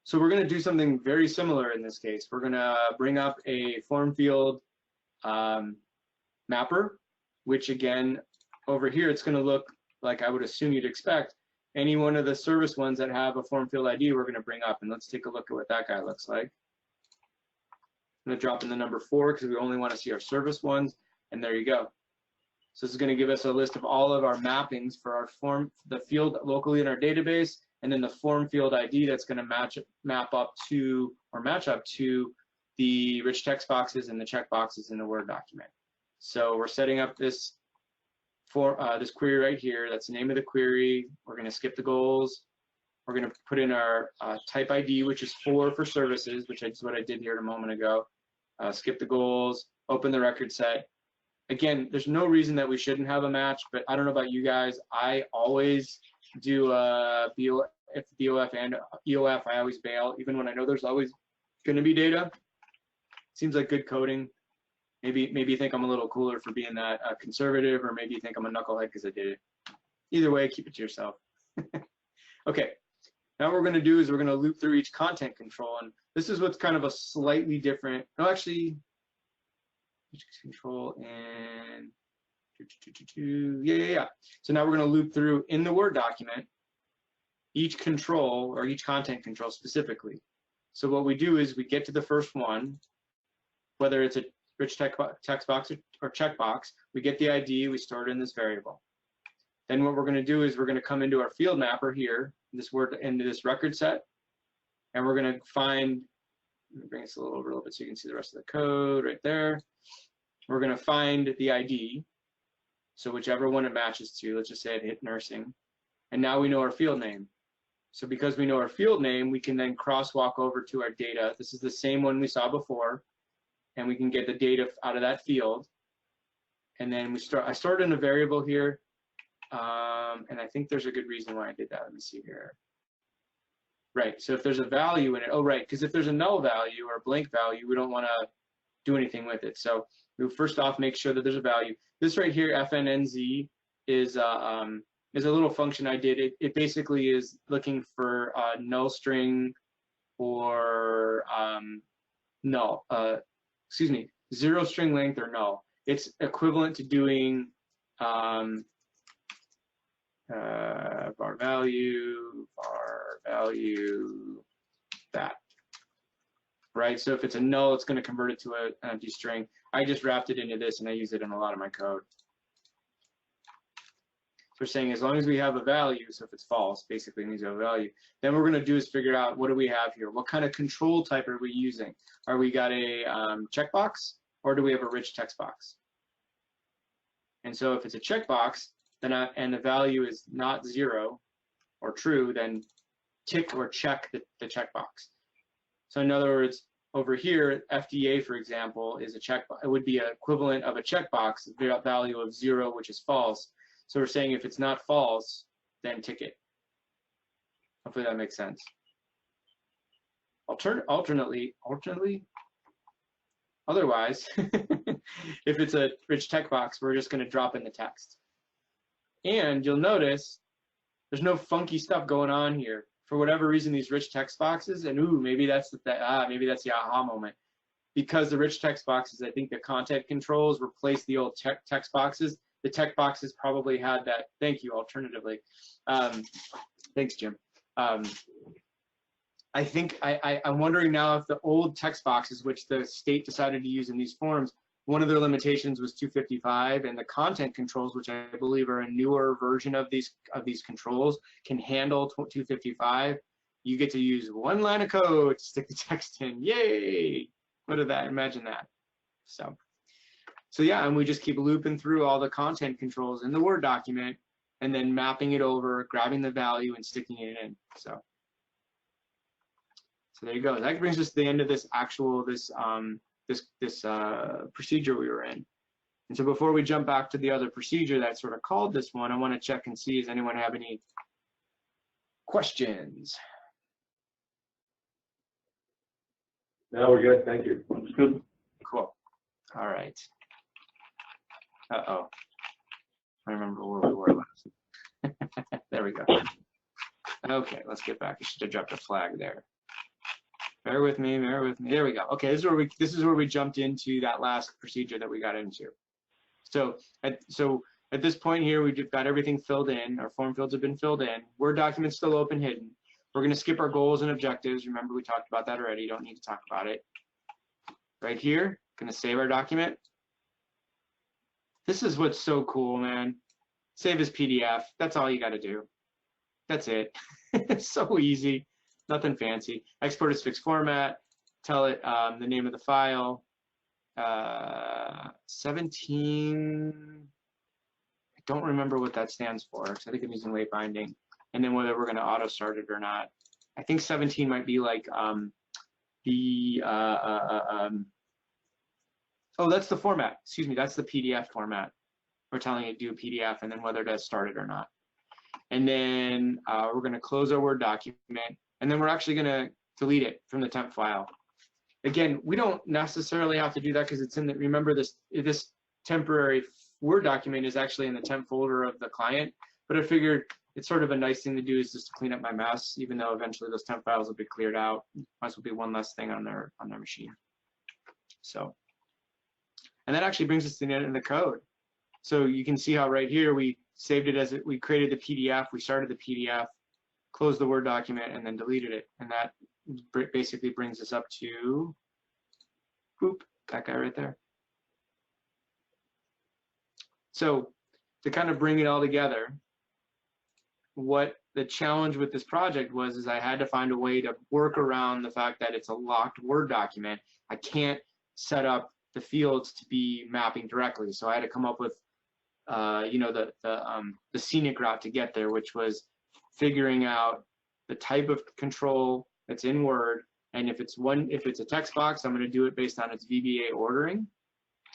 so we're going to do something very similar in this case. We're going to bring up a form field mapper, which again, over here, it's going to look like I would assume you'd expect. Any one of the service ones that have a form field ID, we're going to bring up, and let's take a look at what that guy looks like. I'm going to drop in the number 4 because we only want to see our service ones, and there you go. So this is going to give us a list of all of our mappings for our form, the field locally in our database, and then the form field ID that's going to match up to the rich text boxes and the checkboxes in the Word document. So we're setting up this this query right here. That's the name of the query. We're going to skip the goals. We're going to put in our type ID, which is 4 for services, which is what I did here a moment ago. Skip the goals, open the record set. Again, there's no reason that we shouldn't have a match, but I don't know about you guys. I always do BOF and EOF. I always bail, even when I know there's always going to be data. Seems like good coding. Maybe you think I'm a little cooler for being that conservative, or maybe you think I'm a knucklehead because I did it. Either way, keep it to yourself. Okay, now what we're going to do is we're going to loop through each content control, and this is what's kind of a slightly different. No, actually, each control and yeah. So now we're going to loop through in the Word document each control or each content control specifically. So what we do is we get to the first one, whether it's a rich text box or checkbox, we get the ID, we store it in this variable. Then what we're going to do is we're going to come into our field mapper here, into this record set, and we're going to find, let me bring this a little over a little bit so you can see the rest of the code right there. We're going to find the ID, so whichever one it matches to, let's just say it hit nursing, and now we know our field name. So because we know our field name, we can then crosswalk over to our data. This is the same one we saw before, and we can get the data out of that field. And then I stored in a variable here, and I think there's a good reason why I did that. Let me see here. Right, so if there's a value in it, oh right, because if there's a null value or a blank value, we don't want to do anything with it. So we first off make sure that there's a value. This right here, fnnz, is a little function I did. It basically is looking for a null string or zero string length or null. It's equivalent to doing var value, that. Right, so if it's a null, it's going to convert it to an empty string. I just wrapped it into this, and I use it in a lot of my code. So we're saying as long as we have a value, so if it's false, basically it means we have a value, then what we're going to do is figure out what do we have here? What kind of control type are we using? Are we got a checkbox, or do we have a rich text box? And so if it's a checkbox, then and the value is not 0 or true, then tick or check the checkbox. So in other words, over here, FDA, for example, is a checkbox. It would be an equivalent of a checkbox, value of 0, which is false. So we're saying if it's not false, then tick it. Hopefully that makes sense. Alternately, otherwise, if it's a rich text box, we're just going to drop in the text. And you'll notice there's no funky stuff going on here. for whatever reason, these rich text boxes, and ooh, maybe that's maybe that's the aha moment. Because the rich text boxes, I think the content controls replaced the old text boxes. The text boxes probably had that. Thank you. Alternatively, thanks, Jim. I think I'm wondering now if the old text boxes, which the state decided to use in these forms, one of their limitations was 255, and the content controls, which I believe are a newer version of these controls, can handle 255. You get to use one line of code to stick the text in. Yay! What did that? Imagine that. So yeah, and we just keep looping through all the content controls in the Word document, and then mapping it over, grabbing the value, and sticking it in. So there you go. That brings us to the end of this procedure we were in. And so before we jump back to the other procedure that sort of called this one, I want to check and see, does anyone have any questions? No, we're good. Thank you. That's good. Cool. All right. Uh-oh. I remember where we were last. There we go. Okay, let's get back. I should have dropped a flag there. Bear with me, bear with me. There we go. Okay, this is where we jumped into that last procedure that we got into. So at this point here, we've got everything filled in. Our form fields have been filled in. Word document's still open, hidden. We're going to skip our goals and objectives. Remember, we talked about that already. You don't need to talk about it. Right here, going to save our document. This is what's so cool, man. Save as PDF. That's all you got to do. That's it. It's so easy. Nothing fancy. Export as fixed format. Tell it the name of the file. 17. I don't remember what that stands for, because I think I'm using late binding. And then whether we're going to auto start it or not. I think 17 might be like oh, that's the format. Excuse me, that's the PDF format. We're telling it to do a PDF and then whether to start it or not. And then we're going to close our Word document, and then we're actually going to delete it from the temp file. Again, we don't necessarily have to do that because it's in the, remember this temporary Word document is actually in the temp folder of the client, but I figured it's sort of a nice thing to do is just to clean up my mess, even though eventually those temp files will be cleared out. Might as well be one less thing on their machine. So, and that actually brings us to the end of the code. So you can see how right here we saved it as we created the PDF, we started the PDF, closed the Word document, and then deleted it. And that basically brings us up to, boop, that guy right there. So to kind of bring it all together, what the challenge with this project was is I had to find a way to work around the fact that it's a locked Word document. I can't set up the fields to be mapping directly. So I had to come up with you know, the scenic route to get there, which was figuring out the type of control that's in Word, and if it's a text box, I'm going to do it based on its VBA ordering,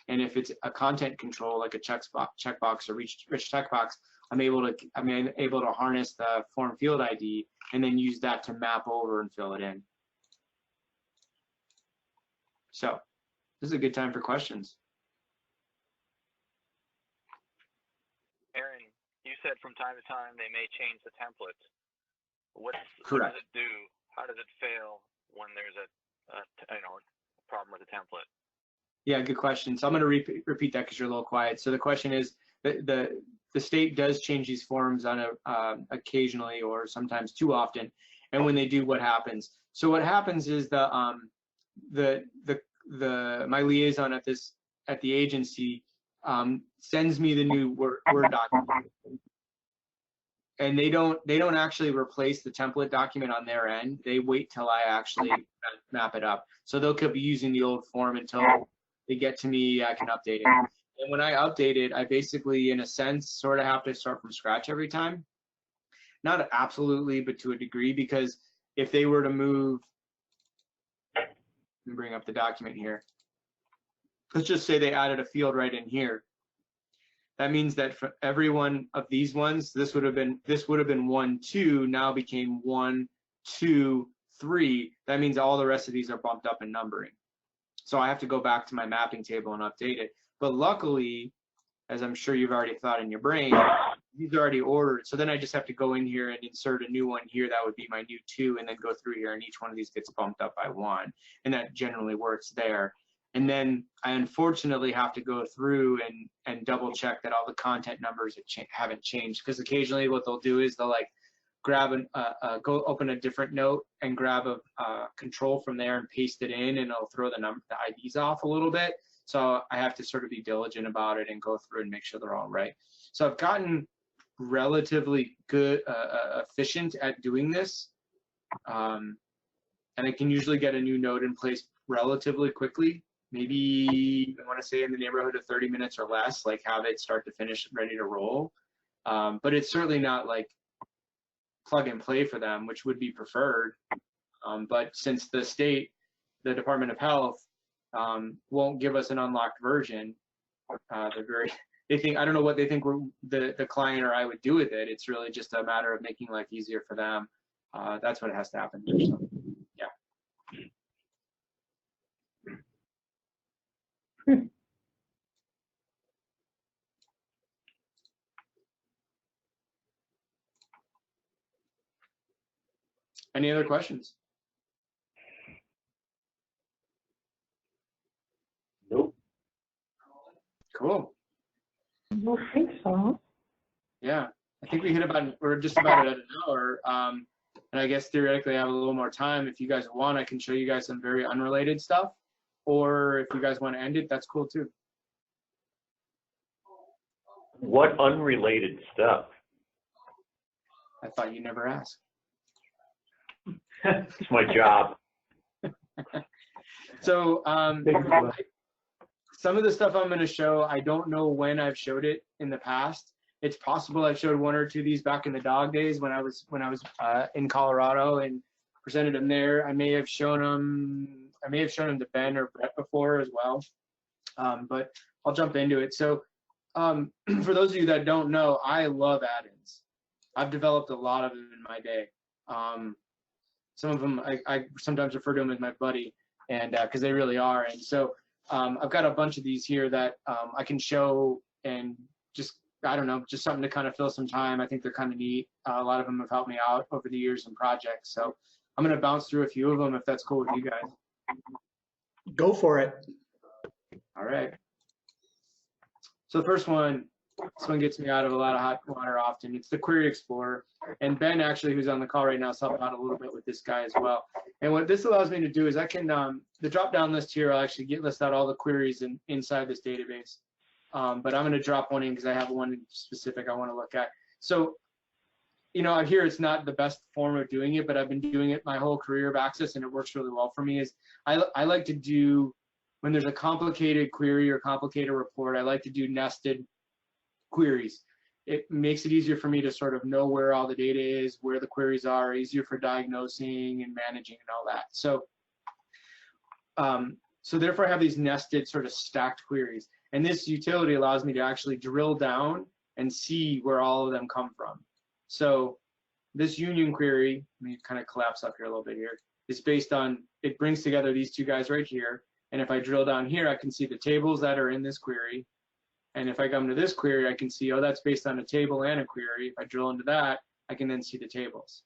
and if it's a content control like a checkbox or rich text box, I'm able to harness the form field ID and then use that to map over and fill it in. So this is a good time for questions. Aaron, you said from time to time they may change the template. What does it do? How does it fail when there's a problem with the template? Yeah, good question. So I'm going to repeat that because you're a little quiet. So the question is, the state does change these forms on occasionally or sometimes too often, and when they do, what happens? So what happens is my liaison at the agency sends me the new Word document, and they don't actually replace the template document on their end. They wait till I actually map it up. So they'll keep using the old form until they get to me. I can update it. And when I update it, I basically, in a sense, sort of have to start from scratch every time. Not absolutely, but to a degree, because if they were to move, let me bring up the document here. Let's just say they added a field right in here. That means that for every one of these ones, this would have been 1, 2, now became 1, 2, 3. That means all the rest of these are bumped up in numbering. So I have to go back to my mapping table and update it. But luckily, as I'm sure you've already thought in your brain, these are already ordered. So then I just have to go in here and insert a new one here. That would be my new 2, and then go through here, and each one of these gets bumped up by 1, and that generally works there. And then I unfortunately have to go through and double check that all the content numbers haven't changed, because occasionally what they'll do is they'll like grab go open a different note and grab a control from there and paste it in, and it'll throw the IDs off a little bit. So I have to sort of be diligent about it and go through and make sure they're all right. So I've gotten relatively good, efficient at doing this. And I can usually get a new node in place relatively quickly. Maybe I want to say in the neighborhood of 30 minutes or less, like have it start to finish ready to roll. But it's certainly not like plug and play for them, which would be preferred. But since the state, the Department of Health, won't give us an unlocked version, they think, I don't know what they think the client or I would do with it. It's really just a matter of making life easier for them. That's what has to happen here. So, yeah. Any other questions? Nope. Cool. I don't think so. Yeah, I think we hit we're just about at an hour. And I guess theoretically I have a little more time. If you guys want, I can show you guys some very unrelated stuff. Or if you guys want to end it, that's cool too. What unrelated stuff? I thought you never asked. It's my job. So some of the stuff I'm going to show, I don't know when I've showed it in the past. It's possible I've showed 1 or 2 of these back in the DAAUG days when I was in Colorado and presented them there. I may have shown them to Ben or Brett before as well. But I'll jump into it. So for those of you that don't know, I love add-ins. I've developed a lot of them in my day. Some of them I sometimes refer to them as my buddy, and because they really are. And so I've got a bunch of these here that I can show, and just, I don't know, just something to kind of fill some time. I think they're kind of neat. A lot of them have helped me out over the years in projects. So I'm going to bounce through a few of them if that's cool with you guys. Go for it. All right. So the first one, this one gets me out of a lot of hot water often. It's the Query Explorer. And Ben, actually, who's on the call right now, is helping out a little bit with this guy as well. And what this allows me to do is I can, the drop-down list here, I'll actually list out all the queries inside this database. But I'm going to drop one in because I have one specific I want to look at. So, you know, here it's not the best form of doing it, but I've been doing it my whole career of Access, and it works really well for me. Is I like to do, when there's a complicated query or complicated report, I like to do nested queries. It makes it easier for me to sort of know where all the data is, where the queries are, easier for diagnosing and managing and all that. So, so therefore I have these nested sort of stacked queries. And this utility allows me to actually drill down and see where all of them come from. So this union query, let me kind of collapse up here a little bit here, is based on, it brings together these 2 guys right here. And if I drill down here, I can see the tables that are in this query. And if I come to this query, I can see, oh, that's based on a table and a query. If I drill into that, I can then see the tables.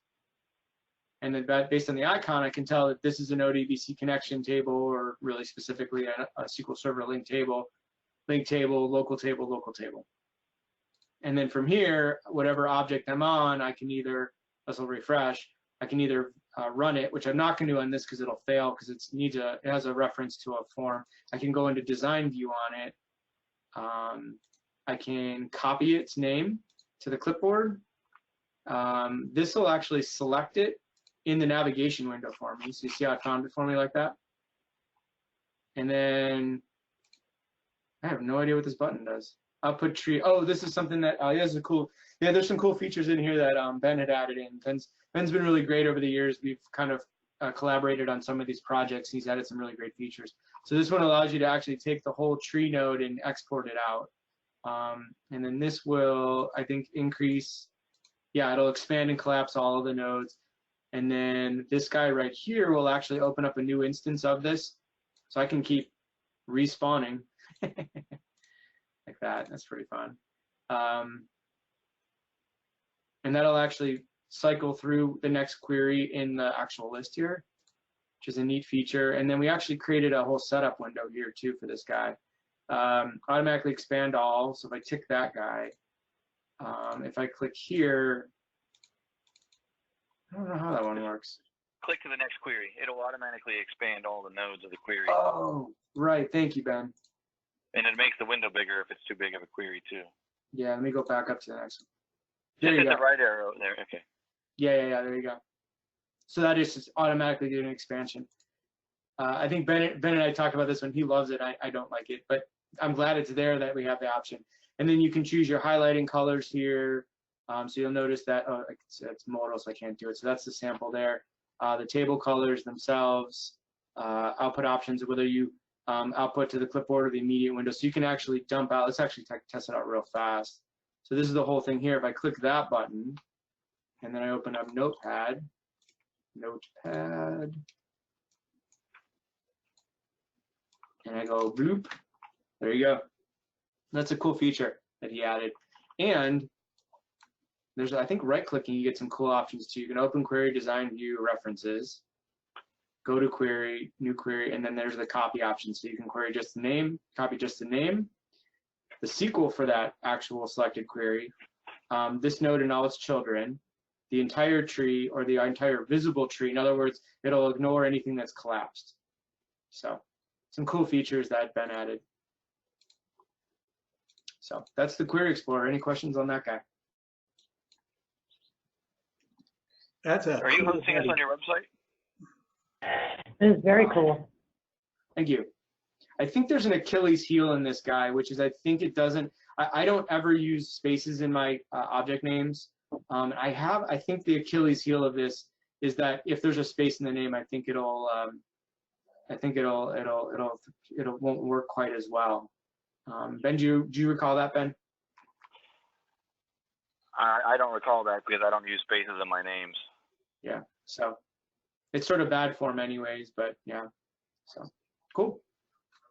And then based on the icon, I can tell that this is an ODBC connection table, or really specifically a SQL Server link table, local table, local table. And then from here, whatever object I'm on, I can either, this will refresh, I can either run it, which I'm not going to do on this because it'll fail because it has a reference to a form. I can go into design view on it. I can copy its name to the clipboard. This will actually select it in the navigation window for me. So you see how I found it for me like that? And then I have no idea what this button does. Output tree. Oh, this is something that, yeah, this is cool. Yeah, there's some cool features in here that Ben had added in. Ben's been really great over the years. We've kind of collaborated on some of these projects. He's added some really great features. So this one allows you to actually take the whole tree node and export it out. And then this will, I think, increase, yeah, it'll expand and collapse all of the nodes. And then this guy right here will actually open up a new instance of this. So I can keep respawning like that. That's pretty fun. and that'll actually cycle through the next query in the actual list here, which is a neat feature. And then we actually created a whole setup window here too for this guy. Automatically expand all. So if I tick that guy, if I click here, I don't know how that one works. Click to the next query. It'll automatically expand all the nodes of the query. Oh, right. Thank you, Ben. And it makes the window bigger if it's too big of a query too. Yeah, let me go back up to the next one. Just There you hit go. the right arrow there. Okay. Yeah, there you go. So that is just automatically doing an expansion. I think Ben and I talked about this one. He loves it. I don't like it, but I'm glad it's there that we have the option. And then you can choose your highlighting colors here. So you'll notice that, oh, it's modal, so I can't do it. So that's the sample there. The table colors themselves, output options, whether you output to the clipboard or the immediate window. So you can actually dump out. Let's actually test it out real fast. So this is the whole thing here. If I click that button, and then I open up Notepad, and I go bloop, there you go. That's a cool feature that he added. And there's, I think, right-clicking, you get some cool options too. You can open query, design, view, references, go to query, new query, and then there's the copy option. So you can query just the name, copy just the name, the SQL for that actual selected query, this node and all its children, the entire tree or the entire visible tree. In other words, it'll ignore anything that's collapsed. So some cool features that Ben added. So that's the Query Explorer. Any questions on that guy? Are you hosting us on your website? This is very cool. Thank you. I think there's an Achilles heel in this guy, which is I think it doesn't, I don't ever use spaces in my object names. I think the Achilles heel of this is that if there's a space in the name, I think it won't work quite as well. Ben, do you recall that, Ben? I don't recall that because I don't use spaces in my names. Yeah, so it's sort of bad form anyways, but yeah, so cool.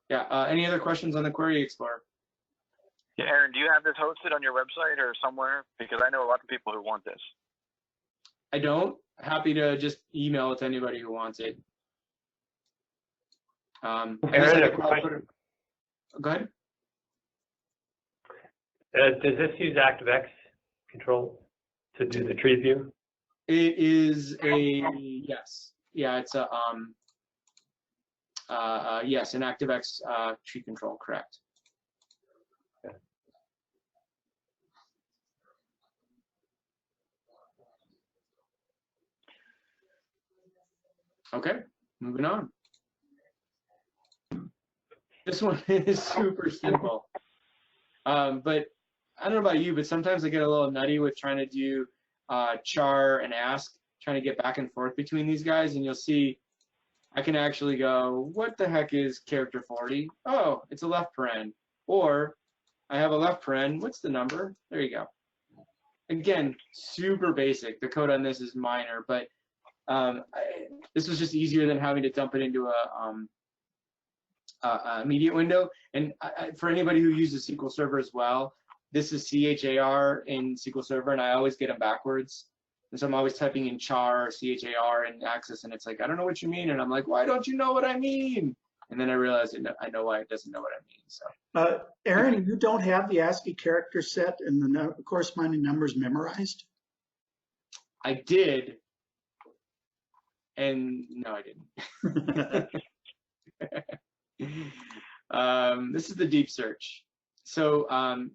Yeah, any other questions on the Query Explorer? Yeah, Aaron, do you have this hosted on your website or somewhere? Because I know a lot of people who want this. I don't. Happy to just email it to anybody who wants it. Aaron, a question. Go ahead. Does this use ActiveX control to do the tree view? It is a yes. Yeah, it's a yes, an ActiveX tree control, correct. Okay, moving on. This one is super simple. But I don't know about you, but sometimes I get a little nutty with trying to do char and ask, trying to get back and forth between these guys, and you'll see I can actually go, what the heck is character 40? Oh, it's a left paren. Or I have a left paren, what's the number? There you go. Again, super basic. The code on this is minor, but this was just easier than having to dump it into a immediate window. And for anybody who uses SQL Server as well, this is CHAR in SQL Server, and I always get them backwards. And so I'm always typing in char or CHAR in Access, and it's like, I don't know what you mean. And I'm like, why don't you know what I mean? And then I realize I know why it doesn't know what I mean. So, Aaron, you don't have the ASCII character set and the corresponding numbers memorized? I did. And no, I didn't. This is the deep search. So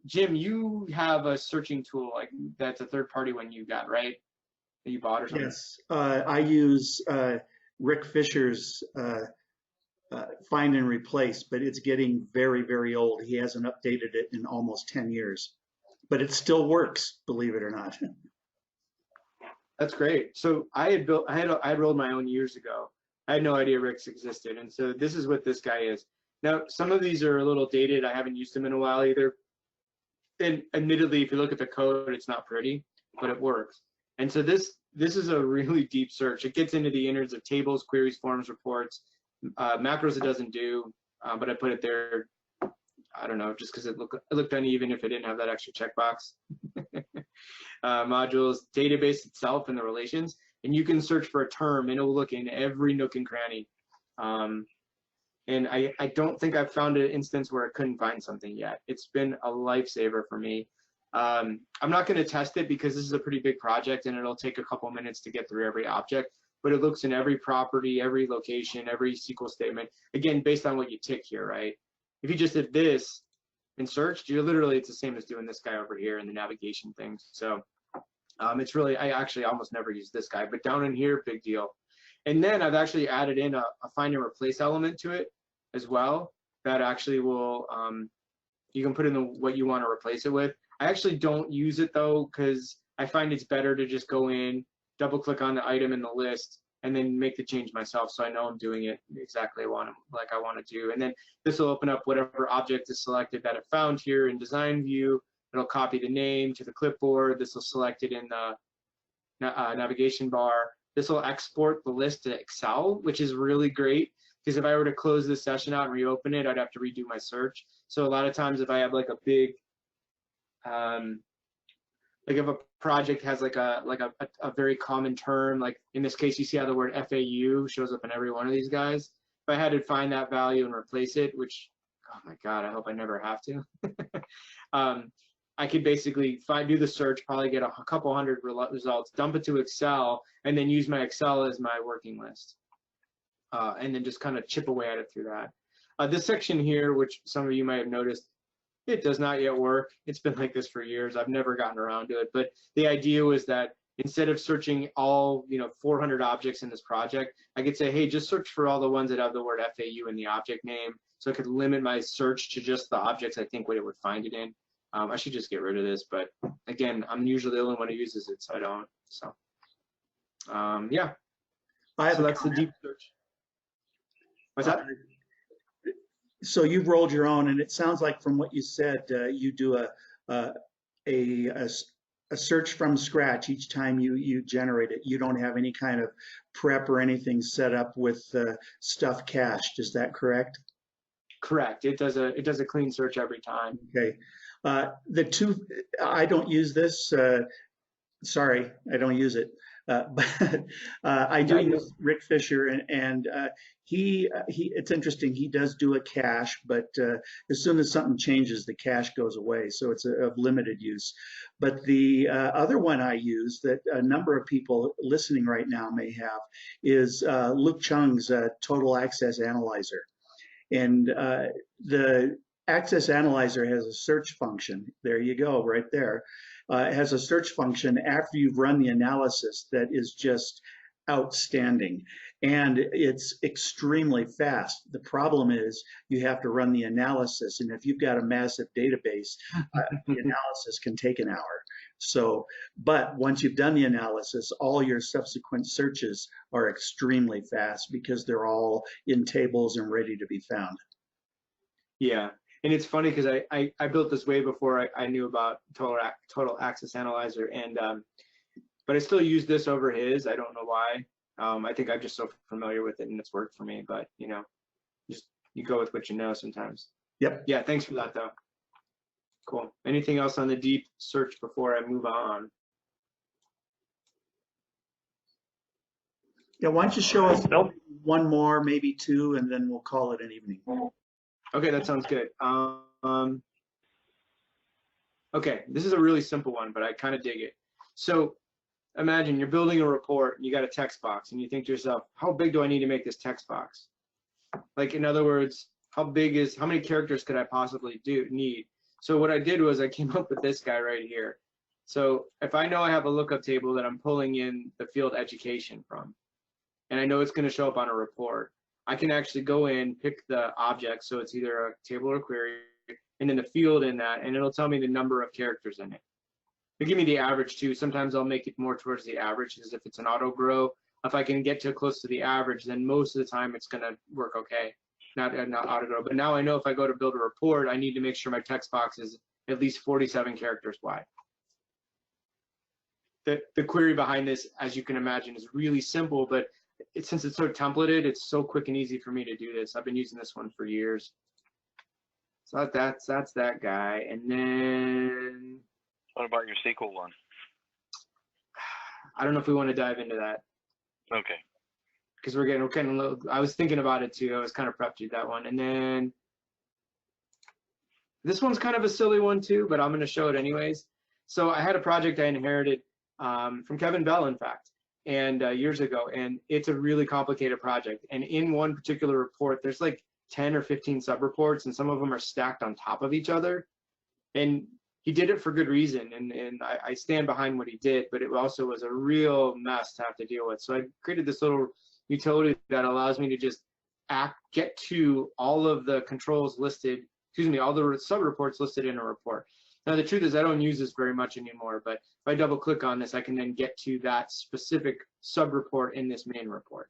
Jim, you have a searching tool like that's a third-party one you got, right? That you bought or something? Yes, I use Rick Fisher's Find and Replace, but it's getting very, very old. He hasn't updated it in almost 10 years, but it still works, believe it or not. That's great. So I had rolled my own years ago. I had no idea Rick's existed, and so this is what this guy is. Now, some of these are a little dated. I haven't used them in a while either. And admittedly, if you look at the code, it's not pretty, but it works. And so this is a really deep search. It gets into the innards of tables, queries, forms, reports, macros it doesn't do, but I put it there, I don't know, just because it looked uneven if it didn't have that extra checkbox. modules, database itself and the relations, and you can search for a term and it'll look in every nook and cranny. And I don't think I've found an instance where I couldn't find something yet. It's been a lifesaver for me. I'm not going to test it because this is a pretty big project and it'll take a couple minutes to get through every object, but it looks in every property, every location, every SQL statement, again, based on what you tick here, right? If you just did this and searched, you're literally, it's the same as doing this guy over here in the navigation things. So it's really, I actually almost never use this guy, but down in here, big deal. And then I've actually added in a find and replace element to it as well. That actually will, you can put in what you want to replace it with. I actually don't use it though, because I find it's better to just go in, double click on the item in the list, and then make the change myself so I know I'm doing it exactly like I want to do. And then this will open up whatever object is selected that it found here in design view. It'll copy the name to the clipboard. This will select it in the navigation bar. This will export the list to Excel, which is really great because if I were to close this session out and reopen it, I'd have to redo my search. So a lot of times if I have like a big, like if a project has like a very common term, like in this case, you see how the word FAU shows up in every one of these guys. If I had to find that value and replace it, which, oh my God, I hope I never have to. I could basically do the search, probably get a couple hundred results, dump it to Excel, and then use my Excel as my working list. And then just kind of chip away at it through that. This section here, which some of you might have noticed, it does not yet work. It's been like this for years. I've never gotten around to it. But the idea was that instead of searching all 400 objects in this project, I could say, hey, just search for all the ones that have the word FAU in the object name. So I could limit my search to just the objects I think what it would find it in. I should just get rid of this, but again, I'm usually the only one who uses it, so I don't. So yeah, so that's the deep search. What's that? So you've rolled your own, and it sounds like from what you said, you do a search from scratch each time you generate it. You don't have any kind of prep or anything set up with stuff cached. Is that correct? Correct. It does a clean search every time. Okay. I don't use this. Sorry, I don't use it. But I do use Rick Fisher, and it's interesting. He does do a cache, but as soon as something changes, the cache goes away. So it's of limited use. But the other one I use that a number of people listening right now may have is Luke Chung's Total Access Analyzer. And the Access Analyzer has a search function. There you go, right there. It has a search function after you've run the analysis that is just outstanding. And it's extremely fast. The problem is you have to run the analysis. And if you've got a massive database, the analysis can take an hour. So, but once you've done the analysis, all your subsequent searches are extremely fast because they're all in tables and ready to be found. Yeah. And it's funny because I built this way before I knew about Total Access Analyzer, and but I still use this over his. I don't know why. I think I'm just so familiar with it and it's worked for me. But just you go with what you know sometimes. Yep. Yeah. Thanks for that though. Cool. Anything else on the deep search before I move on? Yeah. Why don't you show us one more, maybe two, and then we'll call it an evening. Okay, that sounds good. Okay, this is a really simple one, but I kind of dig it. So imagine you're building a report and you got a text box and you think to yourself, how big do I need to make this text box? Like, in other words, how many characters could I possibly need? So what I did was I came up with this guy right here. So if I know I have a lookup table that I'm pulling in the field education from, and I know it's going to show up on a report, I can actually go in, pick the object, so it's either a table or query, and then the field in that, and it'll tell me the number of characters in it. It'll give me the average too. Sometimes I'll make it more towards the average, because if it's an auto grow, if I can get to close to the average, then most of the time it's going to work okay. Not auto grow, but now I know if I go to build a report, I need to make sure my text box is at least 47 characters wide. The query behind this, as you can imagine, is really simple, but since it's so templated, it's so quick and easy for me to do this. I've been using this one for years. So that's that guy. And then what about your SQL one? I don't know if we want to dive into that. Okay. Because we're kind of low. I was thinking about it too. I was kind of prepped to do that one. And then this one's kind of a silly one too, but I'm going to show it anyways. So I had a project I inherited from Kevin Bell, in fact, and years ago, and it's a really complicated project. And in one particular report, there's like 10 or 15 sub-reports, and some of them are stacked on top of each other. And he did it for good reason, and I stand behind what he did, but it also was a real mess to have to deal with. So I created this little utility that allows me to just get to all of the controls listed, all the sub-reports listed in a report. Now, the truth is I don't use this very much anymore, but if I double click on this, I can then get to that specific sub-report in this main report.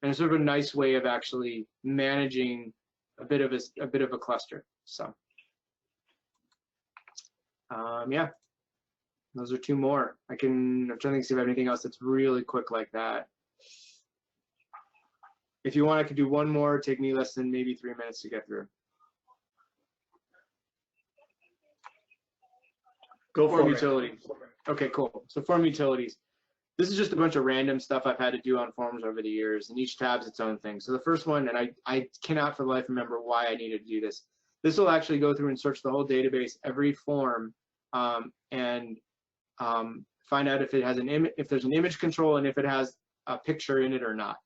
And it's sort of a nice way of actually managing a bit of a cluster. So, yeah, those are two more. I'm trying to think if I have anything else that's really quick like that. If you want, I could do one more. Take me less than maybe 3 minutes to get through. Go for Form it. utilities. Okay, cool. So form utilities. This is just a bunch of random stuff I've had to do on forms over the years, and each tab's its own thing. So the first one, and I cannot for the life remember why I needed to do this. This will actually go through and search the whole database, every form, and find out if it has if there's an image control and if it has a picture in it or not.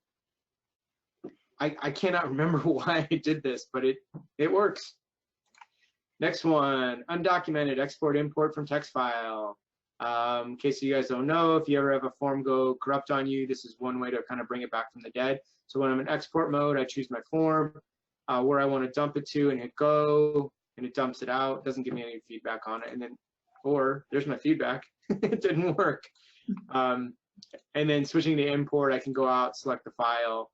I cannot remember why I did this, but it works. Next one, undocumented export import from text file. In case you guys don't know, if you ever have a form go corrupt on you, this is one way to kind of bring it back from the dead. So when I'm in export mode, I choose my form, where I want to dump it to, and hit go, and it dumps it out. It doesn't give me any feedback on it. And then, or there's my feedback. It didn't work. And then switching to import, I can go out, select the file,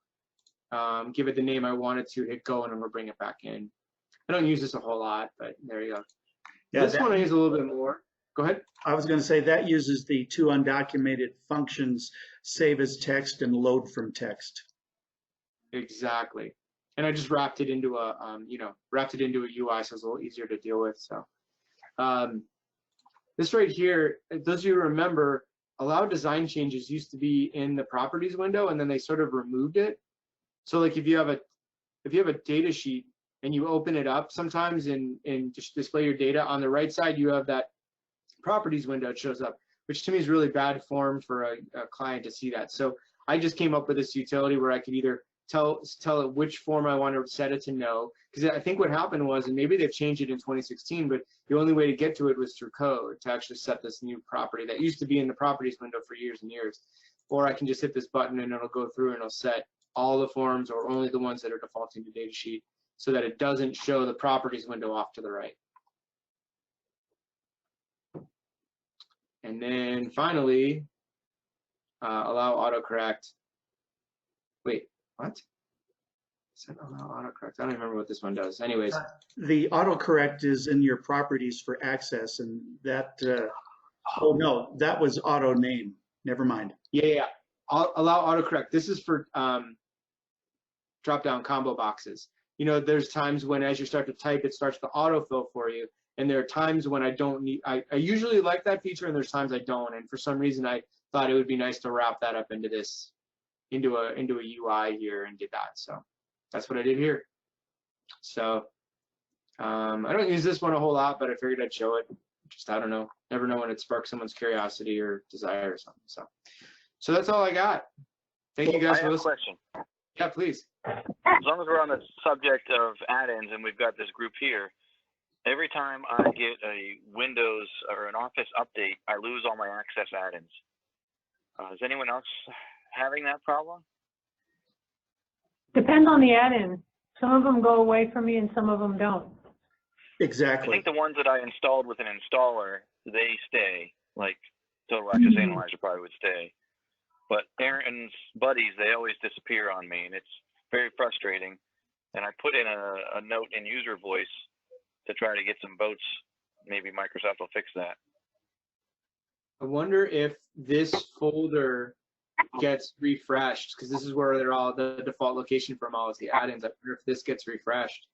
give it the name I want it to, hit go, and I'm gonna bring it back in. I don't use this a whole lot, but there you go. Yeah, this one I use a little bit more. Go ahead. I was going to say that uses the two undocumented functions, save as text and load from text. Exactly. And I just wrapped it into a, wrapped it into a UI, so it's a little easier to deal with. So this right here, those of you who remember, allow design changes used to be in the properties window, and then they sort of removed it. So like if you have a data sheet and you open it up sometimes and just display your data, on the right side you have that properties window. It shows up, which to me is really bad form for a client to see that. So I just came up with this utility where I could either tell it which form I want to set it to no, because I think what happened was, and maybe they've changed it in 2016, but the only way to get to it was through code to actually set this new property that used to be in the properties window for years and years. Or I can just hit this button and it'll go through and it'll set all the forms or only the ones that are defaulting to data sheet, so that it doesn't show the properties window off to the right. And then finally, allow autocorrect. Wait, what? Said allow autocorrect. I don't remember what this one does. Anyways. The autocorrect is in your properties for access, and that, oh no, that was auto name. Never mind. Yeah. Allow autocorrect. This is for drop-down combo boxes. You know, there's times when as you start to type, it starts to autofill for you. And there are times when I don't need, I usually like that feature, and there's times I don't. And for some reason, I thought it would be nice to wrap that up into this, into a UI here, and did that. So that's what I did here. So I don't use this one a whole lot, but I figured I'd show it. Just, I don't know, never know when it sparks someone's curiosity or desire or something. So that's all I got. Thank you guys for listening. I have a question. Yeah, please. As long as we're on the subject of add-ins and we've got this group here, every time I get a Windows or an Office update, I lose all my Access add-ins. Is anyone else having that problem? Depends on the add-in. Some of them go away for me and some of them don't. Exactly. I think the ones that I installed with an installer, they stay. Like Total Access Analyzer probably would stay. But Aaron's buddies, they always disappear on me, and it's very frustrating. And I put in a note in user voice to try to get some votes. Maybe Microsoft will fix that. I wonder if this folder gets refreshed, because this is where they're all, the default location from all of the add-ins. I wonder if this gets refreshed.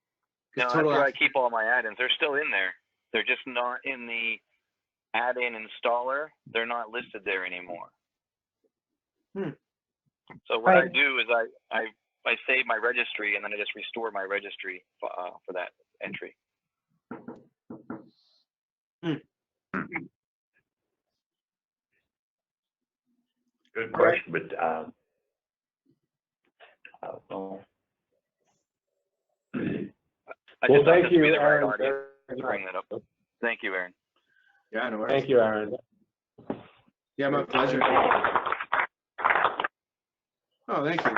No, that's where I keep all my add-ins. They're still in there. They're just not in the add-in installer. They're not listed there anymore. So what I Right. do is I save my registry and then I just restore my registry for that entry. Good question, but I don't know. I Well, just thought thank this would be you, the right Aaron. audience to bring that up. Thank you, Aaron. Yeah, no worries. Thank you, Aaron. Yeah, my pleasure. Oh, thank you.